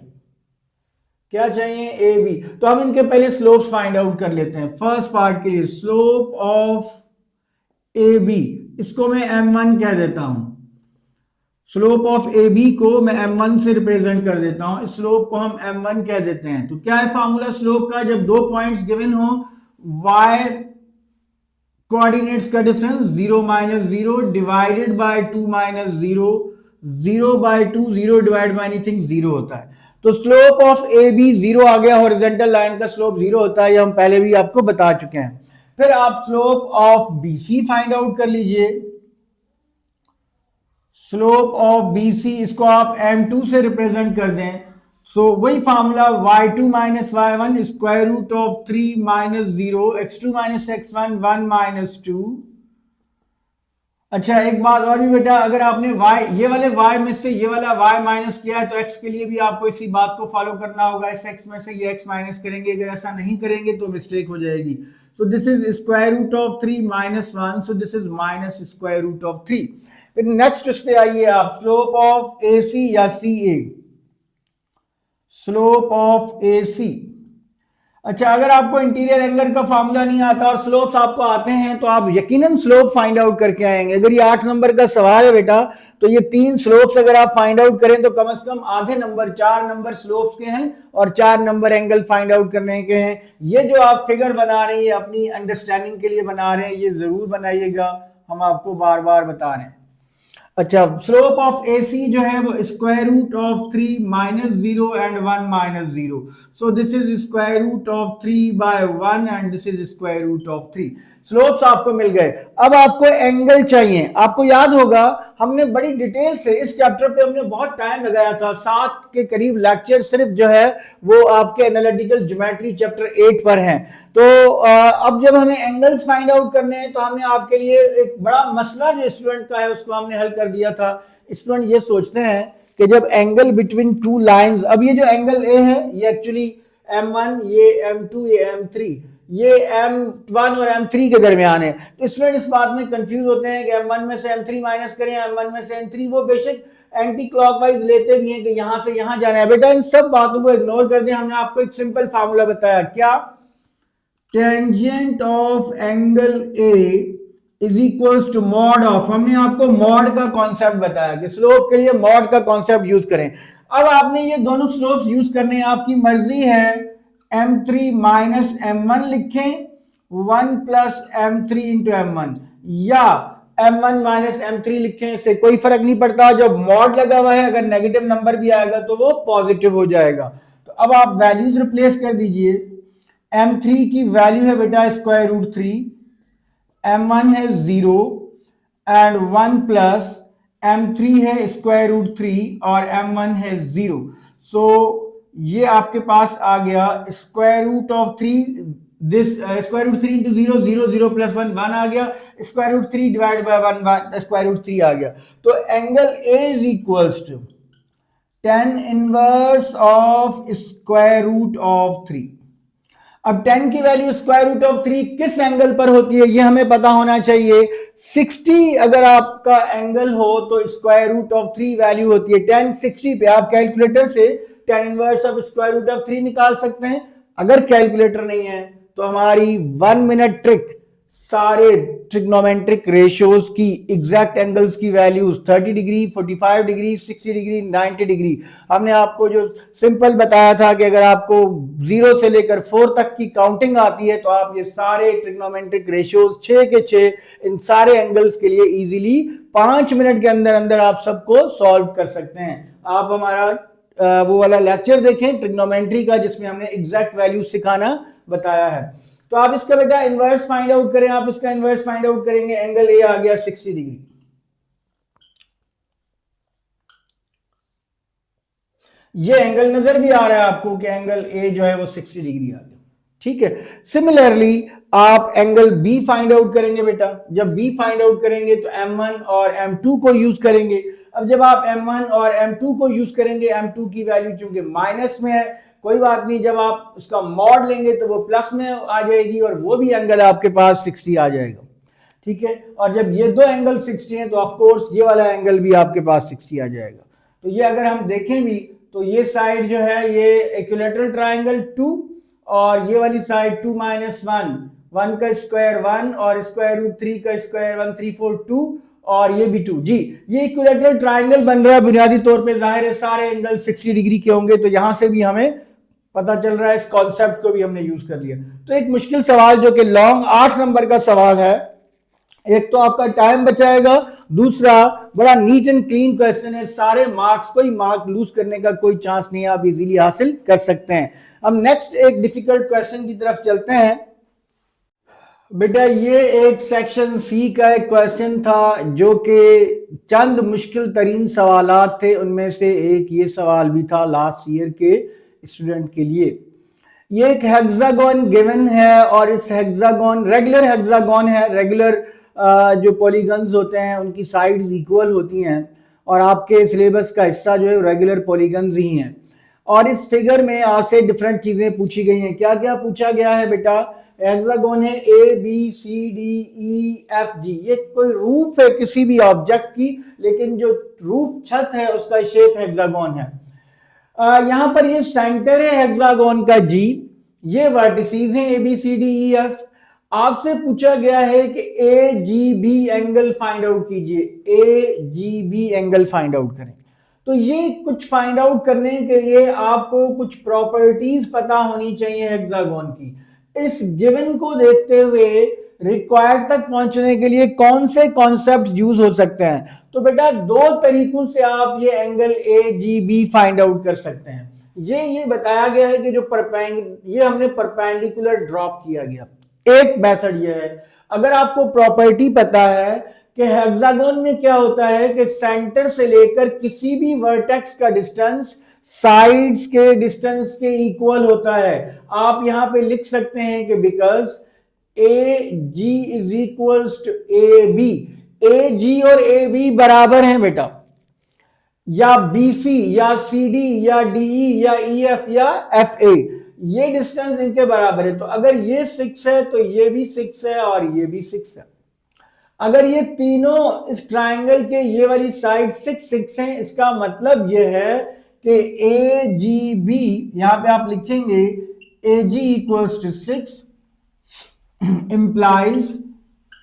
क्या चाहिए? A B. तो हम इनके पहले स्लोप्स फाइंड आउट कर लेते हैं। फर्स्ट पार्ट के लिए स्लोप ऑफ ए बी, इसको मैं m1 कह देता हूं। स्लोप ऑफ ए बी को मैं m1 से रिप्रेजेंट कर देता हूं, इस स्लोप को हम m1 कह देते हैं। तो क्या है फार्मूला स्लोप का? जब दो पॉइंट्स गिवन हो, y कोऑर्डिनेट्स का difference 0 - 0 divided by 2 - 0, 0 by 2, 0 divide by anything 0 होता है। तो स्लोप ऑफ ए बी 0 आ गया, हॉरिजॉन्टल लाइन का स्लोप 0 होता है, ये हम पहले भी आपको बता चुके हैं। फिर आप slope of B C find out कर लीजिए। स्लोप ऑफ बी सी, इसको आप m2 से रिप्रेजेंट कर दें। सो वही formula y2 - y1 square root of 3 - 0, x2 - x1 1 - 2। अच्छा एक बात और भी बेटा, अगर आपने y, ये वाले y में से ये वाला y माइनस किया है तो x के लिए भी आपको इसी बात को फॉलो करना होगा। इस x में से ये x माइनस करेंगे, अगर ऐसा नहीं करेंगे तो मिस्टेक हो जाएगी। So this is square root of 3 - 1, so this is minus square root of 3। फिर नेक्स्ट उस पे आइए आप, स्लोप ऑफ ए सी या सी ए, स्लोप ऑफ ए सी। अच्छा अगर आपको इंटीरियर एंगल का फॉर्मूला नहीं आता और स्लोप्स आपको आते हैं तो आप यकीनन स्लोप फाइंड आउट करके आएंगे। अगर ये 8 नंबर का सवाल है बेटा तो ये 3 स्लोप्स अगर आप फाइंड आउट करें तो कम से कम आधे नंबर, 4 नंबर स्लोप्स के हैं और 4 नंबर एंगल फाइंड आउट करने के हैं। ये जो आप फिगर बना रहे हैं अपनी अंडरस्टैंडिंग के लिए बना रहे हैं, ये जरूर बनाइएगा, हम आपको बार बार बता रहे हैं। अच्छा स्लोप ऑफ ए सी जो है वो square root of 3 - 0 and 1 - 0, so this is square root of 3 by 1 and this is square root of 3। Slopes आपको मिल गए। अब आपको एंगल चाहिए। आपको याद होगा हमने बड़ी डिटेल से इस चैप्टर पे हमने बहुत टाइम लगाया था, 7 के करीब लेक्चर सिर्फ जो है वो आपके एनालिटिकल ज्योमेट्री चैप्टर 8 पर हैं। तो अब जब हमें एंगल्स फाइंड आउट करने हैं तो हमने आपके लिए एक बड़ा मसला जो स्टूडेंट का है उसको हमने हल कर दिया था। स्टूडेंट ये सोचते हैं कि जब एंगल बिटवीन टू लाइंस, अब ये जो एंगल ए है ये एक्चुअली m1, ये m2, ये m3, ये m1 और m3 के दरमियान है। तो स्टूडेंट इस बात में कंफ्यूज होते हैं कि m1 में से m3 माइनस करें, m1 में से m3। वो बेशक एंटी क्लॉकवाइज लेते भी हैं कि यहां से यहां जाना है। बेटा इन सब बातों को इग्नोर कर दें। हमने आपको एक सिंपल फार्मूला बताया, क्या? Tangent of angle A is equals to mod of, हमने आपको मॉड का कॉन्सेप्ट बताया कि स्लोप के लिए मॉड का कॉन्सेप्ट यूज करें। अब आपने ये दोनों स्लोप्स यूज करने हैं, आपकी मर्जी है। m3 माइनस m1 लिखें, 1 प्लस m3 इंटू m1, या m1 माइनस m3 लिखें, इससे कोई फर्क नहीं पड़ता। जब मॉड लगा हुआ है अगर नेगेटिव नंबर भी आएगा तो वो पॉजिटिव हो जाएगा। तो अब आप वैल्यूज रिप्लेस कर दीजिए। m3 की वैल्यू है बेटा स्क्वायर रूट 3, m1 है 0 एंड 1 प्लस m3 है स्क्वायर रूट 3 और m1 है 0। सो ये आपके पास आ गया square root of 3, this square root 3 into 0, 0 0 plus 1 1 आ गया, square root 3 divide by 1 square root 3 आ गया। तो angle A is equals to tan inverse of square root of 3। अब tan की वैल्यू स्क्वायर रूट ऑफ 3 किस एंगल पर होती है ये हमें पता होना चाहिए। 60 अगर आपका एंगल हो तो स्क्वायर रूट ऑफ 3 वैल्यू होती है tan 60 पे। आप कैलकुलेटर से tan inverse of square root of 3 निकाल सकते हैं। अगर कैलकुलेटर नहीं है तो हमारी 1 मिनट ट्रिक, सारे ट्रिग्नोमेट्रिक रेशियोज की एग्जैक्ट एंगल्स की values 30 degree, 45 degree, 60 degree, 90 degree, हमने आपको जो सिंपल बताया था कि अगर आपको 0 से लेकर 4 तक की काउंटिंग आती है तो आप ये सारे ट्रिग्नोमेट्रिक रेशियोज 6 के 6 इन सारे एंगल्स के लिए इजीली 5 मिनट के अंदर अंदर आप सबको सॉल्व कर सकते हैं। आप हमारा वो वाला लेक्चर देखें ट्रिग्नोमेट्री का जिसमें हमने एग्जैक्ट वैल्यू सिखाना बताया है। तो आप इसका बेटा इनवर्स फाइंड आउट करें। आप इसका इनवर्स फाइंड आउट करेंगे, एंगल ए आ गया 60 डिग्री। ये एंगल नजर भी आ रहा है आपको कि एंगल ए जो है वो 60 डिग्री आ गया, ठीक है। सिमिलरली आप एंगल बी फाइंड आउट करेंगे बेटा। जब बी फाइंड आउट करेंगे तो m1 और m2 को यूज करेंगे। अब जब आप m1 और m2 को यूज करेंगे, m2 की वैल्यू चूंकि माइनस में है, कोई बात नहीं, जब आप उसका मॉड लेंगे तो वो प्लस में आ जाएगी और वो भी एंगल आपके पास 60 आ जाएगा, ठीक है। और जब ये दो एंगल 60 हैं तो ऑफ कोर्स ये वाला एंगल भी आपके पास 60 आ जाएगा। तो ये अगर हम देखें भी तो ये साइड जो है ये इक्विलैटरल ट्रायंगल 2 और ये वाली साइड 2 माइनस 1, 1 का स्क्वायर 1 और स्क्वायर रूट 3 का स्क्वायर 1 3 4 2 और ये भी 2। जी ये इक्विलैटरल ट्रायंगल बन रहा है बुनियादी तौर पे, जाहिर है सारे एंगल 60 डिग्री के होंगे। तो यहां से भी हमें पता चल रहा है, इस कॉन्सेप्ट को भी हमने यूज कर लिया। तो एक मुश्किल सवाल जो कि लॉन्ग 8 नंबर का सवाल है, एक तो आपका टाइम बचाएगा, दूसरा बड़ा नीट एंड क्लीन क्वेश्चन है, सारे मार्क्स, कोई मार्क लूज करने का कोई चांस नहीं है, आप इजीली हासिल कर सकते हैं। अब नेक्स्ट एक डिफिकल्ट क्वेश्चन की तरफ चलते हैं। बेटा ये एक सेक्शन सी का एक क्वेश्चन था जो कि चंद मुश्किल तरीन सवालात थे, उनमें से एक ये सवाल भी था लास्ट ईयर के स्टूडेंट के लिए। ये एक हेक्सागोन गिवन है और इस हेक्सागोन रेगुलर हेक्सागोन है। रेगुलर जो पॉलीगन्स होते हैं उनकी साइड्स इक्वल होती हैं और आपके सिलेबस का हिस्सा जो है रेगुलर पॉलीगन्स ही हैं। और इस फिगर में आपसे डिफरेंट चीजें पूछी गई हैं। क्या क्या पूछा गया है बेटा? हेक्सागोन है A B C D E F G. ये कोई रूफ है किसी भी ऑब्जेक्ट की, लेकिन जो रूफ छत है उसका शेप हेक्सागोन है। यहां पर ये सेंटर है हेक्सागोन का जी, ये वर्टिसेस हैं A B C D E F. आपसे पूछा गया है कि A G B angle find out कीजिए, A G B angle find out करें। तो ये कुछ फाइंड आउट करने के लिए आपको कुछ प्रॉपर्टीज पता होनी चाहिए हेक्सागोन की। इस गिवन को देखते हुए रिक्वायर्ड तक पहुंचने के लिए कौन से कॉन्सेप्ट यूज हो सकते हैं? तो बेटा दो तरीकों से आप ये angle A G B find out कर सकते हैं। ये बताया गया है कि जो ये हमने परपेंडिकुलर ड्रॉप किया गया। एक मेथड ये है, अगर आपको प्रॉपर्टी पता है कि हेक्सागोन में क्या होता है कि सेंटर से लेकर किसी भी वर्टेक्स का डिस्टेंस साइड्स के डिस्टेंस के इक्वल होता है। आप यहां पे लिख सकते हैं कि because A G is equals to A B. A G और ए बी बराबर हैं बेटा, या बी सी या सी डी या डी ई या ई एफ या एफ ए, ये डिस्टेंस इनके बराबर है। तो अगर ये 6 है तो ये भी 6 है और ये भी 6 है। अगर ये तीनों इस ट्राइंगल के ये वाली साइड 6 6 हैं, इसका मतलब ये है कि ए जी बी, यहां पे आप लिखेंगे ए G equals to 6 implies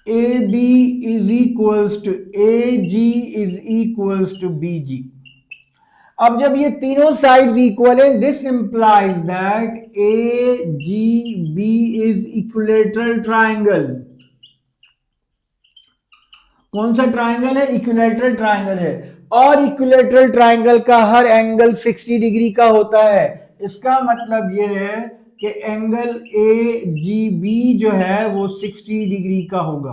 AB is equals to AG is equals to BG। अब जब ये तीनों साइड्स इक्वल है, this implies that AGB is equilateral triangle. कौन सा ट्राइंगल है? इक्विलैटरल ट्राइंगल है। और इक्विलैटरल ट्राइंगल का हर एंगल 60 डिग्री का होता है। इसका मतलब यह है कि एंगल AGB जो है वो 60 डिग्री का होगा।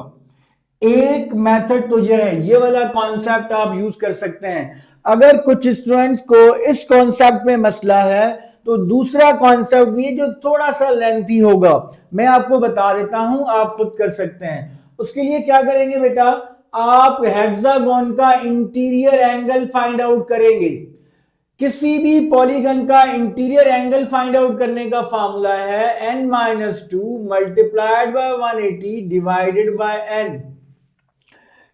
एक मेथड तो यह है, ये वाला कॉन्सेप्ट आप यूज कर सकते हैं। अगर कुछ स्टूडेंट्स को इस कॉन्सेप्ट में मसला है तो दूसरा कॉन्सेप्ट भी है जो थोड़ा सा लेंथी होगा, मैं आपको बता देता हूं, आप खुद कर सकते हैं। उसके लिए क्या करेंगे बेटा, आप हेक्सागोन का इंटीरियर एंगल फाइंड आउट करेंगे। किसी भी पॉलीगन का इंटीरियर एंगल फाइंड आउट करने का फार्मूला है n-2 multiplied by 180 divided by n।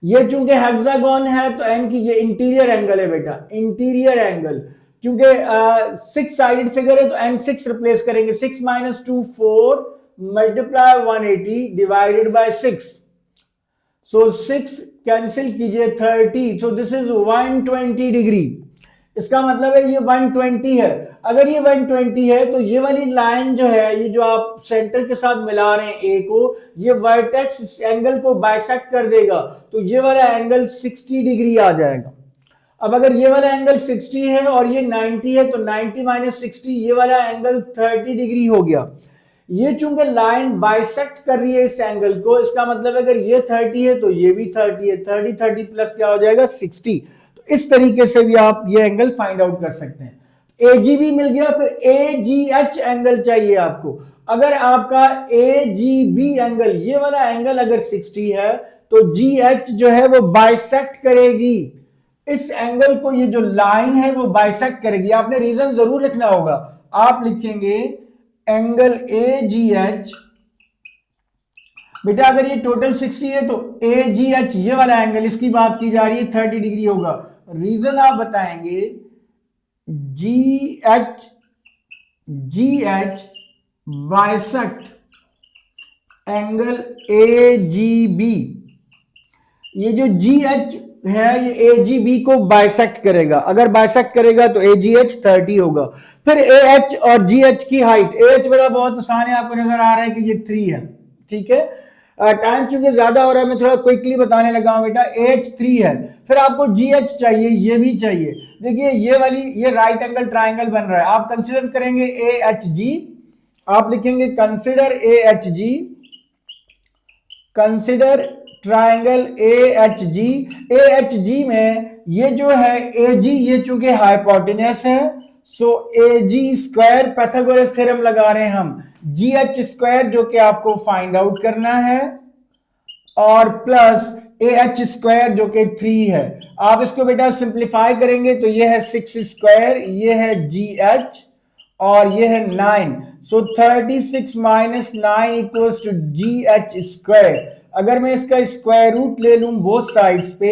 ये चूंकि हेक्सागोन है तो n की ये इंटीरियर एंगल है बेटा, इंटीरियर एंगल, क्योंकि 6 साइडेड फिगर है तो n6 रिप्लेस करेंगे, 6 - 2 4 multiply 180 divided by 6, so 6 cancel कीजिए 30, सो दिस इज 120 डिग्री। इसका मतलब है ये 120 है। अगर ये 120 है तो ये वाली लाइन जो है, ये जो आप सेंटर के साथ मिला रहे हैं ए को, ये वर्टेक्स एंगल को बाइसेक्ट कर देगा, तो ये वाला एंगल 60 डिग्री आ जाएगा। अब अगर ये वाला एंगल 60 है और ये 90 है तो 90 - 60, ये वाला एंगल 30 डिग्री हो गया। ये चूंकि लाइन बाइसेक्ट कर रही है इस एंगल को, इसका मतलब अगर ये 30 है तो ये भी 30 है, 30 प्लस क्या हो जाएगा 60। तो इस तरीके से भी आप ये एंगल फाइंड आउट कर सकते हैं। AGB मिल गया, फिर AGH एंगल चाहिए आपको। अगर आपका AGB एंगल, ये वाला एंगल अगर 60 है तो GH जो है वो बाइसेक्ट करेगी इस एंगल को, ये जो लाइन है वो बाइसेक्ट करेगी। आपने रीजन जरूर लिखना होगा, आप लिखेंगे एंगल AGH। बेटा अगर ये टोटल 60 है तो AGH ये वाला एंगल, इसकी बात की जा रही है, 30 डिग्री होगा। रीजन आप बताएंगे, GH बाइसेक्ट एंगल AGB। ये जो GH है ये AGB को बाइसेक्ट करेगा, अगर बाइसेक्ट करेगा तो AGH 30 होगा। फिर AH और GH की हाइट, AH बड़ा बहुत आसान है, आपको नजर आ रहा है कि ये 3 है, ठीक है। टाइम चूंकि ज्यादा हो रहा है मैं थोड़ा क्विकली बताने लगा हूं बेटा। AH 3 है, फिर आपको GH चाहिए, ये भी चाहिए। देखिए ये वाली, ये राइट एंगल ट्राइंगल बन रहा है, आप कंसिडर करेंगे AHG, आप लिखेंगे consider AHG, consider triangle AHG। AHG में ये जो है AG, ये चूंकि हाइपोटेनस है, सो AG स्क्वायर, पाइथागोरस थ्योरम लगा रहे हैं हम, GH स्क्वायर जो कि आपको फाइंड आउट करना है, और प्लस AH स्क्वायर जो कि 3 है। आप इसको बेटा सिंप्लीफाई करेंगे तो ये है 6 स्क्वायर, ये है GH और ये है 9, सो 36 - 9 इक्वल्स टू GH स्क्वायर। अगर मैं इसका स्क्वायर रूट ले लूं बोथ साइड्स पे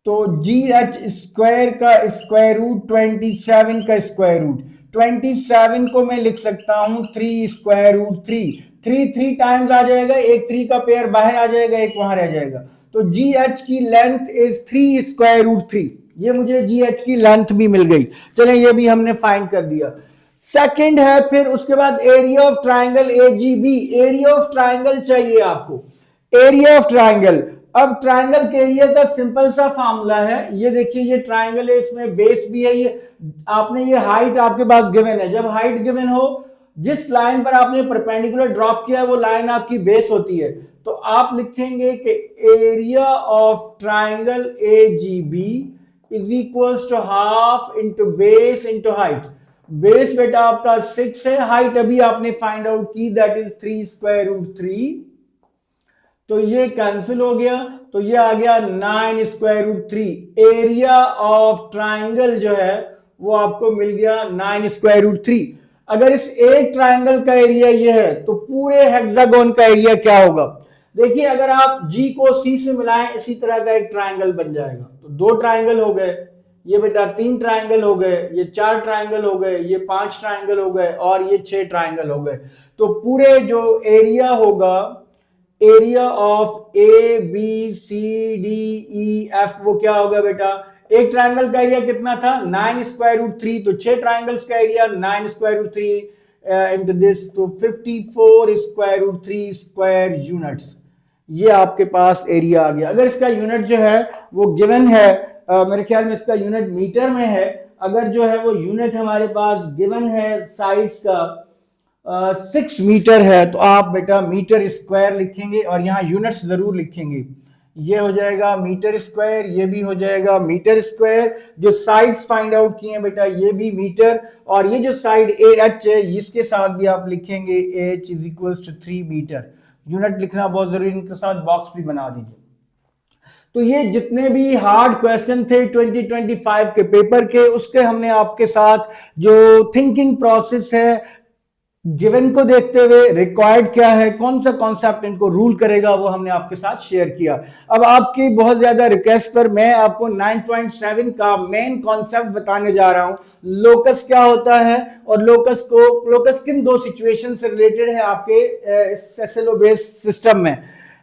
तो GH स्क्वायर का स्क्वायर रूट 27 का स्क्वायर रूट, 27 को मैं लिख सकता हूं 3 स्क्वायर रूट 3 3 टाइम्स आ जाएगा, एक 3 का पेयर बाहर आ जाएगा, एक वहां रह जाएगा, तो GH की लेंथ इज 3 स्क्वायर रूट 3। ये मुझे GH की लेंथ भी मिल गई। चलें ये भी हमने फाइंड कर दिया। सेकंड है, फिर उसके बाद area of triangle AGB। Area of triangle चाहिए आपको, एरिया ऑफ ट्राइंगल। अब ट्राइंगल के एरिया का सिंपल सा फार्मूला है, ये देखिए ये ट्राइंगल है, इसमें बेस भी है, ये आपने ये हाइट आपके पास गिवन है, जब हाइट गिवन हो, जिस लाइन पर आपने परपेंडिकुलर ड्रॉप किया है वो लाइन आपकी बेस होती है, तो आप लिखेंगे कि area of triangle AGB is equals to half into base into height. Base बेटा आपका 6 है, हाइट अभी आपने फाइंड आउट की, दैट इज 3 स्क्वायर रूट 3, तो ये कैंसिल हो गया, तो ये आ गया 9 square root 3। Area of triangle जो है वो आपको मिल गया 9 स्क्वायर रूट 3। अगर इस एक ट्राइंगल का एरिया ये है तो पूरे हेक्सागोन का एरिया क्या होगा? देखिए अगर आप G को C से मिलाएं इसी तरह का एक ट्राइंगल बन जाएगा, तो 2 ट्राइंगल हो गए, ये बेटा 3 ट्राइंगल हो गए, ये 4 ट्राइंगल हो गए, ये 5 ट्राइंगल हो गए और ये 6 ट्राइंगल हो गए। तो पूरे जो एरिया होगा, एरिया ऑफ ABCDEF वो क्या होगा बेटा? एक ट्राइंगल का एरिया कितना था 9 स्क्वायर रूट 3, तो 6 ट्राइंगल्स का area 9 square root 3 into this, तो 54 स्क्वायर रूट 3 स्क्वायर यूनिट्स, ये आपके पास एरिया आ गया। अगर इसका यूनिट जो है वो गिवन है, मेरे ख्याल में इसका यूनिट मीटर में है, अगर जो है वो यूनिट हमारे पास गिवन है साइड्स का 6 मीटर है, तो आप बेटा मीटर स्क्वायर लिखेंगे और यहाँ यूनिट्स जरूर लिखेंगे। ये हो जाएगा मीटर स्क्वायर, ये भी हो जाएगा मीटर स्क्वायर। जो साइड्स फाइंड आउट किए हैं बेटा ये भी मीटर, और ये जो साइड ए एच है इसके साथ भी आप लिखेंगे H is equals to 3 metre. Unit लिखना बहुत जरूरी, इनके साथ बॉक्स भी बना दीजिए। तो ये जितने भी हार्ड क्वेश्चन थे 2025 के पेपर के, उसके हमने आपके साथ जो थिंकिंग प्रोसेस है, गिवन को देखते हुए रिक्वायर्ड क्या है, कौन सा कॉन्सेप्ट इनको रूल करेगा, वो हमने आपके साथ शेयर किया। अब आपकी बहुत ज्यादा रिक्वेस्ट पर मैं आपको 9.7 का मेन कॉन्सेप्ट बताने जा रहा हूं। लोकस क्या होता है और लोकस किन दो सिचुएशन से रिलेटेड है आपके एसएलओ बेस्ड सिस्टम में,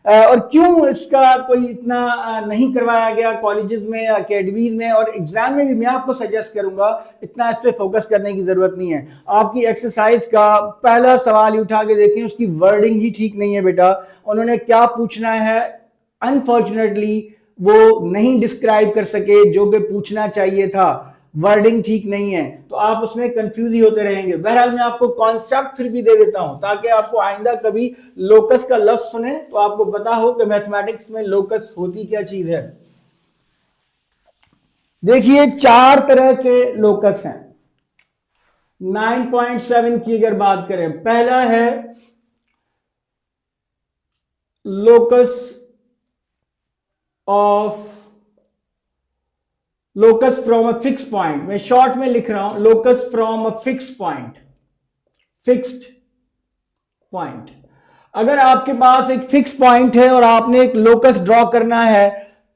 और क्यों इसका कोई इतना नहीं करवाया गया कॉलेजेस में, अकेडमीज में, और एग्जाम में भी मैं आपको सजेस्ट करूंगा इतना इस पे फोकस करने की जरूरत नहीं है। आपकी एक्सरसाइज का पहला सवाल ही उठा के देखें, उसकी वर्डिंग ही ठीक नहीं है बेटा। उन्होंने क्या पूछना है, अनफॉर्चुनेटली वो नहीं डिस्क्राइब कर सके जो कि पूछना चाहिए था, वर्डिंग ठीक नहीं है, तो आप उसमें कंफ्यूज ही होते रहेंगे। बहरहाल मैं आपको कॉन्सेप्ट फिर भी दे देता हूं ताकि आपको आइंदा कभी लोकस का लफ्ज सुने तो आपको पता हो कि मैथमेटिक्स में लोकस होती क्या चीज है। देखिए 4 तरह के लोकस हैं। 9.7 की अगर बात करें, पहला है locus from a fix point, मैं शॉर्ट में लिख रहा हूं locus from a fix point, fixed point. अगर आपके पास एक फिक्स पॉइंट है और आपने एक लोकस ड्रॉ करना है,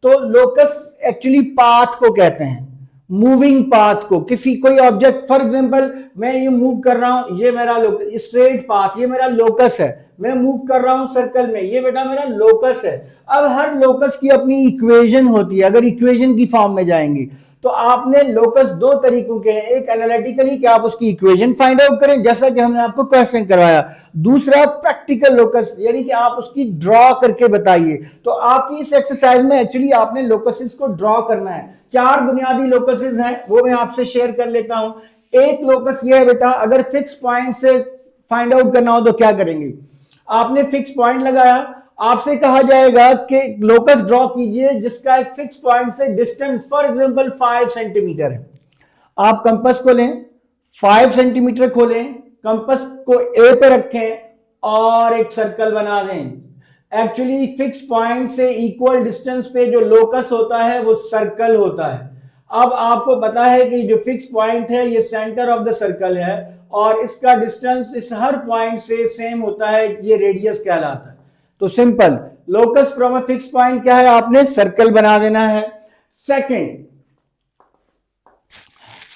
तो लोकस एक्चुअली पाथ को कहते हैं, मूविंग पाथ को। किसी कोई ऑब्जेक्ट, फॉर एग्जांपल मैं ये मूव कर रहा हूं, ये मेरा स्ट्रेट पाथ, ये मेरा लोकस है। मैं मूव कर रहा हूं सर्कल में, ये बेटा मेरा लोकस है। अब हर लोकस की अपनी इक्वेशन होती है। अगर इक्वेशन की फॉर्म में जाएंगी तो आपने लोकस दो तरीकों के हैं, एक एनालिटिकली कि आप उसकी इक्वेशन फाइंड आउट करें जैसा कि हमने आपको क्वेश्चन करवाया, दूसरा प्रैक्टिकल लोकस यानी कि आप उसकी ड्रॉ करके बताइए। तो आपकी इस एक्सरसाइज में एक्चुअली आपने लोकसेस को ड्रॉ करना है। 4 बुनियादी लोकसेस हैं, वो मैं आपसे शेयर कर लेता हूं। एक लोकस ये है बेटा, अगर फिक्स पॉइंट से फाइंड आउट करना हो तो क्या करेंगे, आपने फिक्स पॉइंट लगाया, आपसे कहा जाएगा कि लोकस ड्रॉ कीजिए जिसका एक फिक्स पॉइंट से डिस्टेंस फॉर एग्जांपल 5 सेंटीमीटर है। आप कंपास को लें, 5 सेंटीमीटर खोलें, कंपास को ए पे रखें और एक सर्कल बना दें। एक्चुअली फिक्स पॉइंट से इक्वल डिस्टेंस पे जो लोकस होता है वो सर्कल होता है। अब आपको पता है कि जो फिक्स पॉइंट है ये सेंटर ऑफ द सर्कल है और इसका डिस्टेंस इस हर पॉइंट से सेम होता है, ये रेडियस कहलाता है। तो simple, locus from a fix point क्या है, आपने सर्कल बना देना है।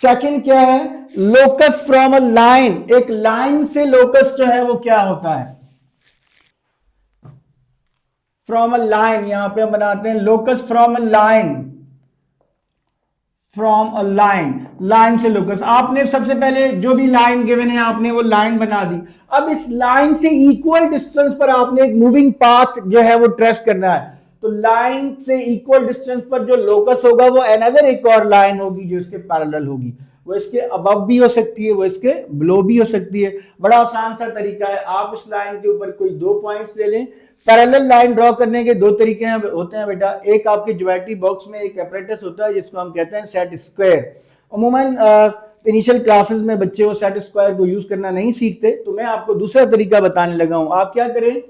सेकंड क्या है, लोकस फ्रॉम अ लाइन, एक लाइन से लोकस जो है वो क्या होता है, फ्रॉम अ लाइन, यहां पे हम बनाते हैं locus from a line, from a line, line से लोकस। आपने सबसे पहले जो भी लाइन गिवन है आपने वो लाइन बना दी। अब इस लाइन से इक्वल डिस्टेंस पर आपने एक मूविंग पाथ जो है वो ट्रेस करना है। तो लाइन से इक्वल डिस्टेंस पर जो लोकस होगा वो अनदर एक और लाइन होगी जो इसके पैरेलल होगी। वो इसके अबव भी हो सकती है, वो इसके बिलो भी हो सकती है। बड़ा आसान सा तरीका है, आप इस लाइन के ऊपर कोई 2 पॉइंट्स ले लें। पैरेलल लाइन ड्रॉ करने के 2 तरीके होते हैं बेटा। एक आपके ज्योमेट्री बॉक्स में एक apparatus होता है जिसको हम कहते हैं सेट स्क्वायर। अमूमन इनिशियल क्लासेस में बच्चे वो सेट स्क्वायर को यूज करना नहीं सीखते, तो मैं आपको दूसरा तरीका बताने लगा हूं। आप क्या करें,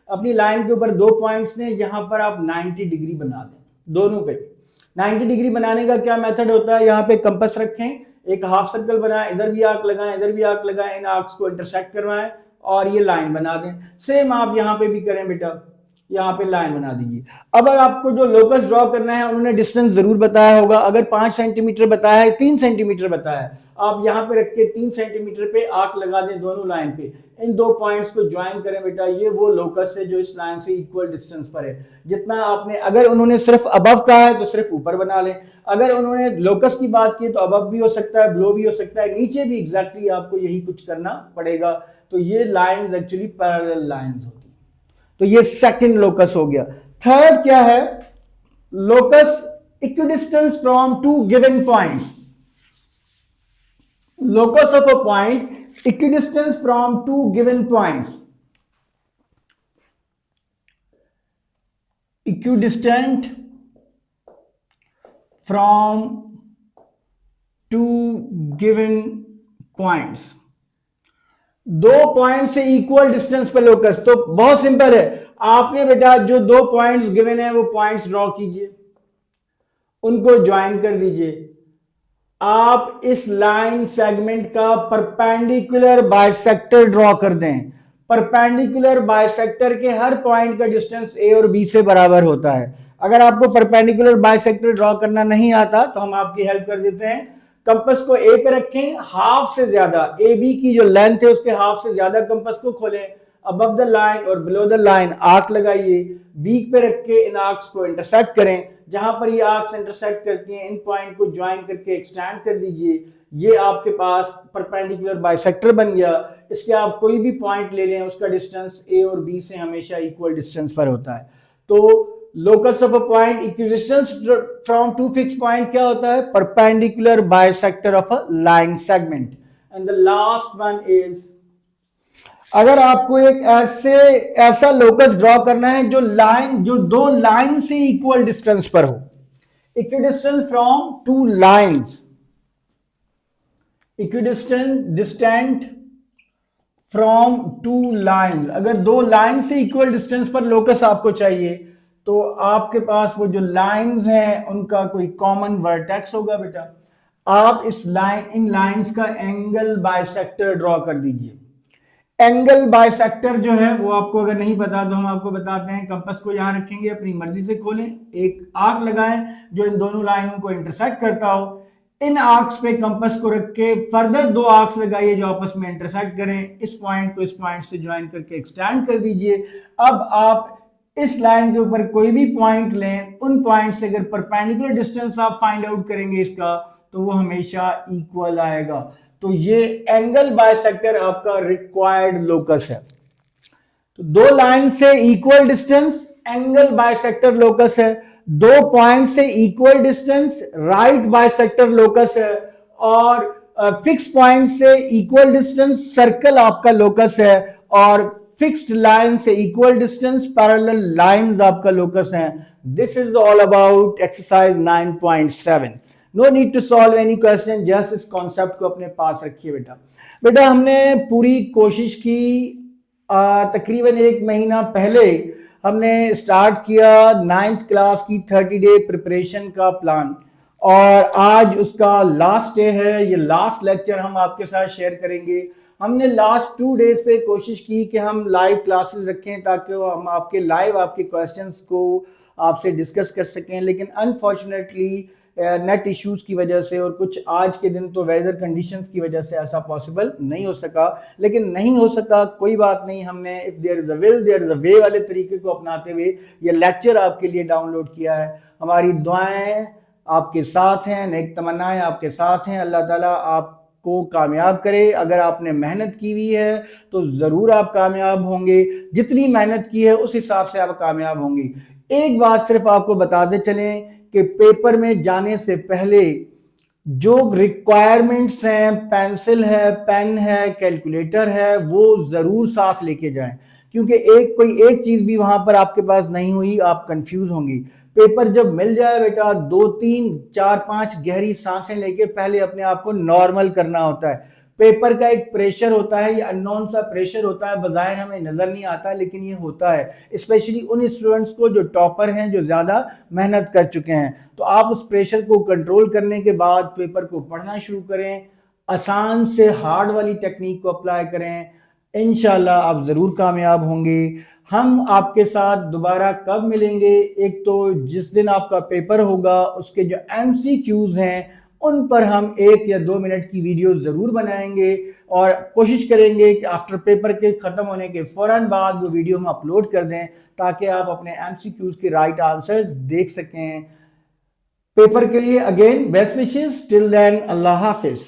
अपनी लाइन के ऊपर 2 पॉइंट्स ने, यहां पर आप 90 डिग्री बना दें दोनों पे। 90 डिग्री बनाने का क्या मेथड होता है, यहाँ पे कंपास रखें, एक हाफ सर्कल बनाएं, इधर भी आर्क लगाएं, इधर भी आर्क लगाएं, इन आर्क्स को इंटरसेक्ट करवाएं और ये लाइन बना दें। सेम आप यहाँ पे भी करें बेटा, यहाँ पे लाइन बना दीजिए। अब अगर आपको जो लोकस ड्रॉ करना है उन्होंने डिस्टेंस जरूर बताया होगा, अगर 5 सेंटीमीटर बताया है, 3 सेंटीमीटर बताया है, आप यहाँ पे रख के 3 सेंटीमीटर पे आर्क लगा दें दोनों लाइन पे। इन 2 पॉइंट्स को ज्वाइन करें बेटा, ये वो लोकस है जो इस लाइन से इक्वल डिस्टेंस पर है। जितना आपने, अगर उन्होंने सिर्फ अबव कहा है तो सिर्फ ऊपर बना लें, अगर उन्होंने लोकस की बात की तो अबव भी हो सकता है, बिलो भी हो सकता है, नीचे भी एग्जैक्टली आपको यही कुछ करना पड़ेगा। तो ये लाइंस एक्चुअली पैरेलल लाइंस होती हैं। तो ये सेकंड लोकस हो गया। थर्ड क्या है, locus equidistance from 2 given points, locus of a point equidistance from 2 given points। Equidistant from two given points, दो पॉइंट से इक्वल डिस्टेंस पे लोकस। तो बहुत सिंपल है, आपने बेटा जो दो पॉइंट्स गिवन है वो पॉइंट्स ड्रॉ कीजिए, उनको ज्वाइन कर दीजिए। आप इस लाइन सेगमेंट का परपेंडिकुलर बाइसेक्टर ड्रॉ कर दें। परपेंडिकुलर बाइसेक्टर के हर पॉइंट का डिस्टेंस ए और बी से बराबर होता है। अगर आपको परपेंडिकुलर बाइसेक्टर ड्रॉ करना नहीं आता तो हम आपकी हेल्प कर देते हैं। कंपास को ए पे रखें, हाफ से ज्यादा ए बी की जो लेंथ है उसके हाफ से ज्यादा कंपास को खोलें, अबव द लाइन और बिलो द लाइन आर्क लगाइए, बी पे रख के इन आर्क्स को इंटरसेक्ट करें। जहां पर ये आर्क्स इंटरसेक्ट करती हैं इन पॉइंट को ज्वाइन करके एक्सटेंड कर दीजिए। ये आपके पास परपेंडिकुलर बाइसेक्टर बन गया। इसके आप कोई भी पॉइंट ले लें, उसका डिस्टेंस ए और बी से हमेशा इक्वल डिस्टेंस पर होता है। तो locus of a point equidistance from two fix point क्या होता है? Perpendicular bisector of a line segment. And the last one is, अगर आपको एक ऐसा लोकस ड्रॉ करना है जो दो लाइन से इक्वल डिस्टेंस पर हो, equidistance from two lines, distant from two lines. अगर दो लाइन से इक्वल डिस्टेंस पर लोकस आपको चाहिए तो आपके पास वो जो लाइंस हैं उनका कोई कॉमन वर्टेक्स होगा बेटा। आप इन लाइंस का एंगल बाइसेक्टर ड्रॉ कर दीजिए। एंगल बाइसेक्टर जो है वो आपको अगर नहीं पता तो हम आपको बताते हैं। कंपास को यहां रखेंगे, अपनी मर्जी से खोलें, एक आर्क लगाएं जो इन दोनों लाइनों को इंटरसेक्ट करता हो। इन आर्क्स पे कंपास को रख के फर्दर दो आर्क्स लगाइए जो आपस में इंटरसेक्ट करें। इस पॉइंट को इस पॉइंट से ज्वाइन करके एक्सटेंड कर दीजिए। अब आप इस लाइन के ऊपर कोई भी पॉइंट लें, उन पॉइंट से अगर परपेंडिकुलर डिस्टेंस आप फाइंड आउट करेंगे इसका, तो वो हमेशा इक्वल आएगा। तो ये एंगल बाइसेक्टर आपका रिक्वायर्ड लोकस है। तो दो लाइन से equal distance angle bisector locus है, दो पॉइंट से equal distance right bisector locus है, और फिक्स पॉइंट से इक्वल डिस्टेंस सर्कल आपका लोकस है, और फिक्स्ड लाइन से इक्वल डिस्टेंस पैरेलल लाइंस आपका लोकस है। This is all about exercise 9.7। No need to solve any question, just इस कॉन्सेप्ट को अपने पास रखिए बेटा। हमने पूरी कोशिश की, तकरीबन एक महीना पहले हमने स्टार्ट किया 9th क्लास की 30 डे प्रिपरेशन का प्लान, और आज उसका लास्ट डे है। ये लास्ट लेक्चर हम आपके साथ शेयर करेंगे। हमने लास्ट 2 डेज पे कोशिश की कि हम लाइव क्लासेस रखें ताकि हम आपके क्वेश्चंस को आपसे डिस्कस कर सकें, लेकिन अनफॉर्चुनेटली नेट इश्यूज की वजह से और कुछ आज के दिन तो वेदर कंडीशंस की वजह से ऐसा पॉसिबल नहीं हो सका। लेकिन नहीं हो सका कोई बात नहीं, हमने if there is a will there is a way वाले तरीके को अपनाते हुए ये लेक्चर आपके लिए डाउनलोड किया है। हमारी दुआएं आपके साथ हैं, नेक तमन्नाएं आपके साथ हैं। अल्लाह ताला आपको कामयाब करे। अगर आपने मेहनत की हुई है तो ज़रूर आप कामयाब होंगे, जितनी मेहनत की है उस हिसाब से आप कामयाब होंगे। एक बात सिर्फ आपको बताते चलें कि पेपर में जाने से पहले जो रिक्वायरमेंट्स हैं, पेंसिल है, पेन है, कैलकुलेटर है, वो ज़रूर साथ लेके जाएं, क्योंकि कोई एक चीज़ भी वहां पर आपके पास नहीं हुई आप कंफ्यूज होंगी। पेपर जब मिल जाए बेटा, 2 3 4 5 गहरी सांसें लेके पहले अपने आप को नॉर्मल करना होता है। पेपर का एक प्रेशर होता है, ये अननोन सा प्रेशर होता है, बज़ाहिर हमें नजर नहीं आता लेकिन ये होता है, स्पेशली उन स्टूडेंट्स को जो टॉपर हैं, जो ज्यादा मेहनत कर चुके हैं। तो आप उस प्रेशर को कंट्रोल करने के बाद पेपर को पढ़ना शुरू करें, आसान से हार्ड वाली टेक्निक को अप्लाई करें, इंशाल्लाह आप जरूर कामयाब होंगे। हम आपके साथ दोबारा कब मिलेंगे? एक तो जिस दिन आपका पेपर होगा उसके जो MCQs हैं उन पर हम 1 या 2 मिनट की वीडियो जरूर बनाएंगे, और कोशिश करेंगे कि आफ्टर पेपर के खत्म होने के फौरन बाद वो वीडियो हम अपलोड कर दें ताकि आप अपने MCQs के राइट आंसर्स देख सकें। पेपर के लिए again best wishes, till then अल्लाह हाफिज।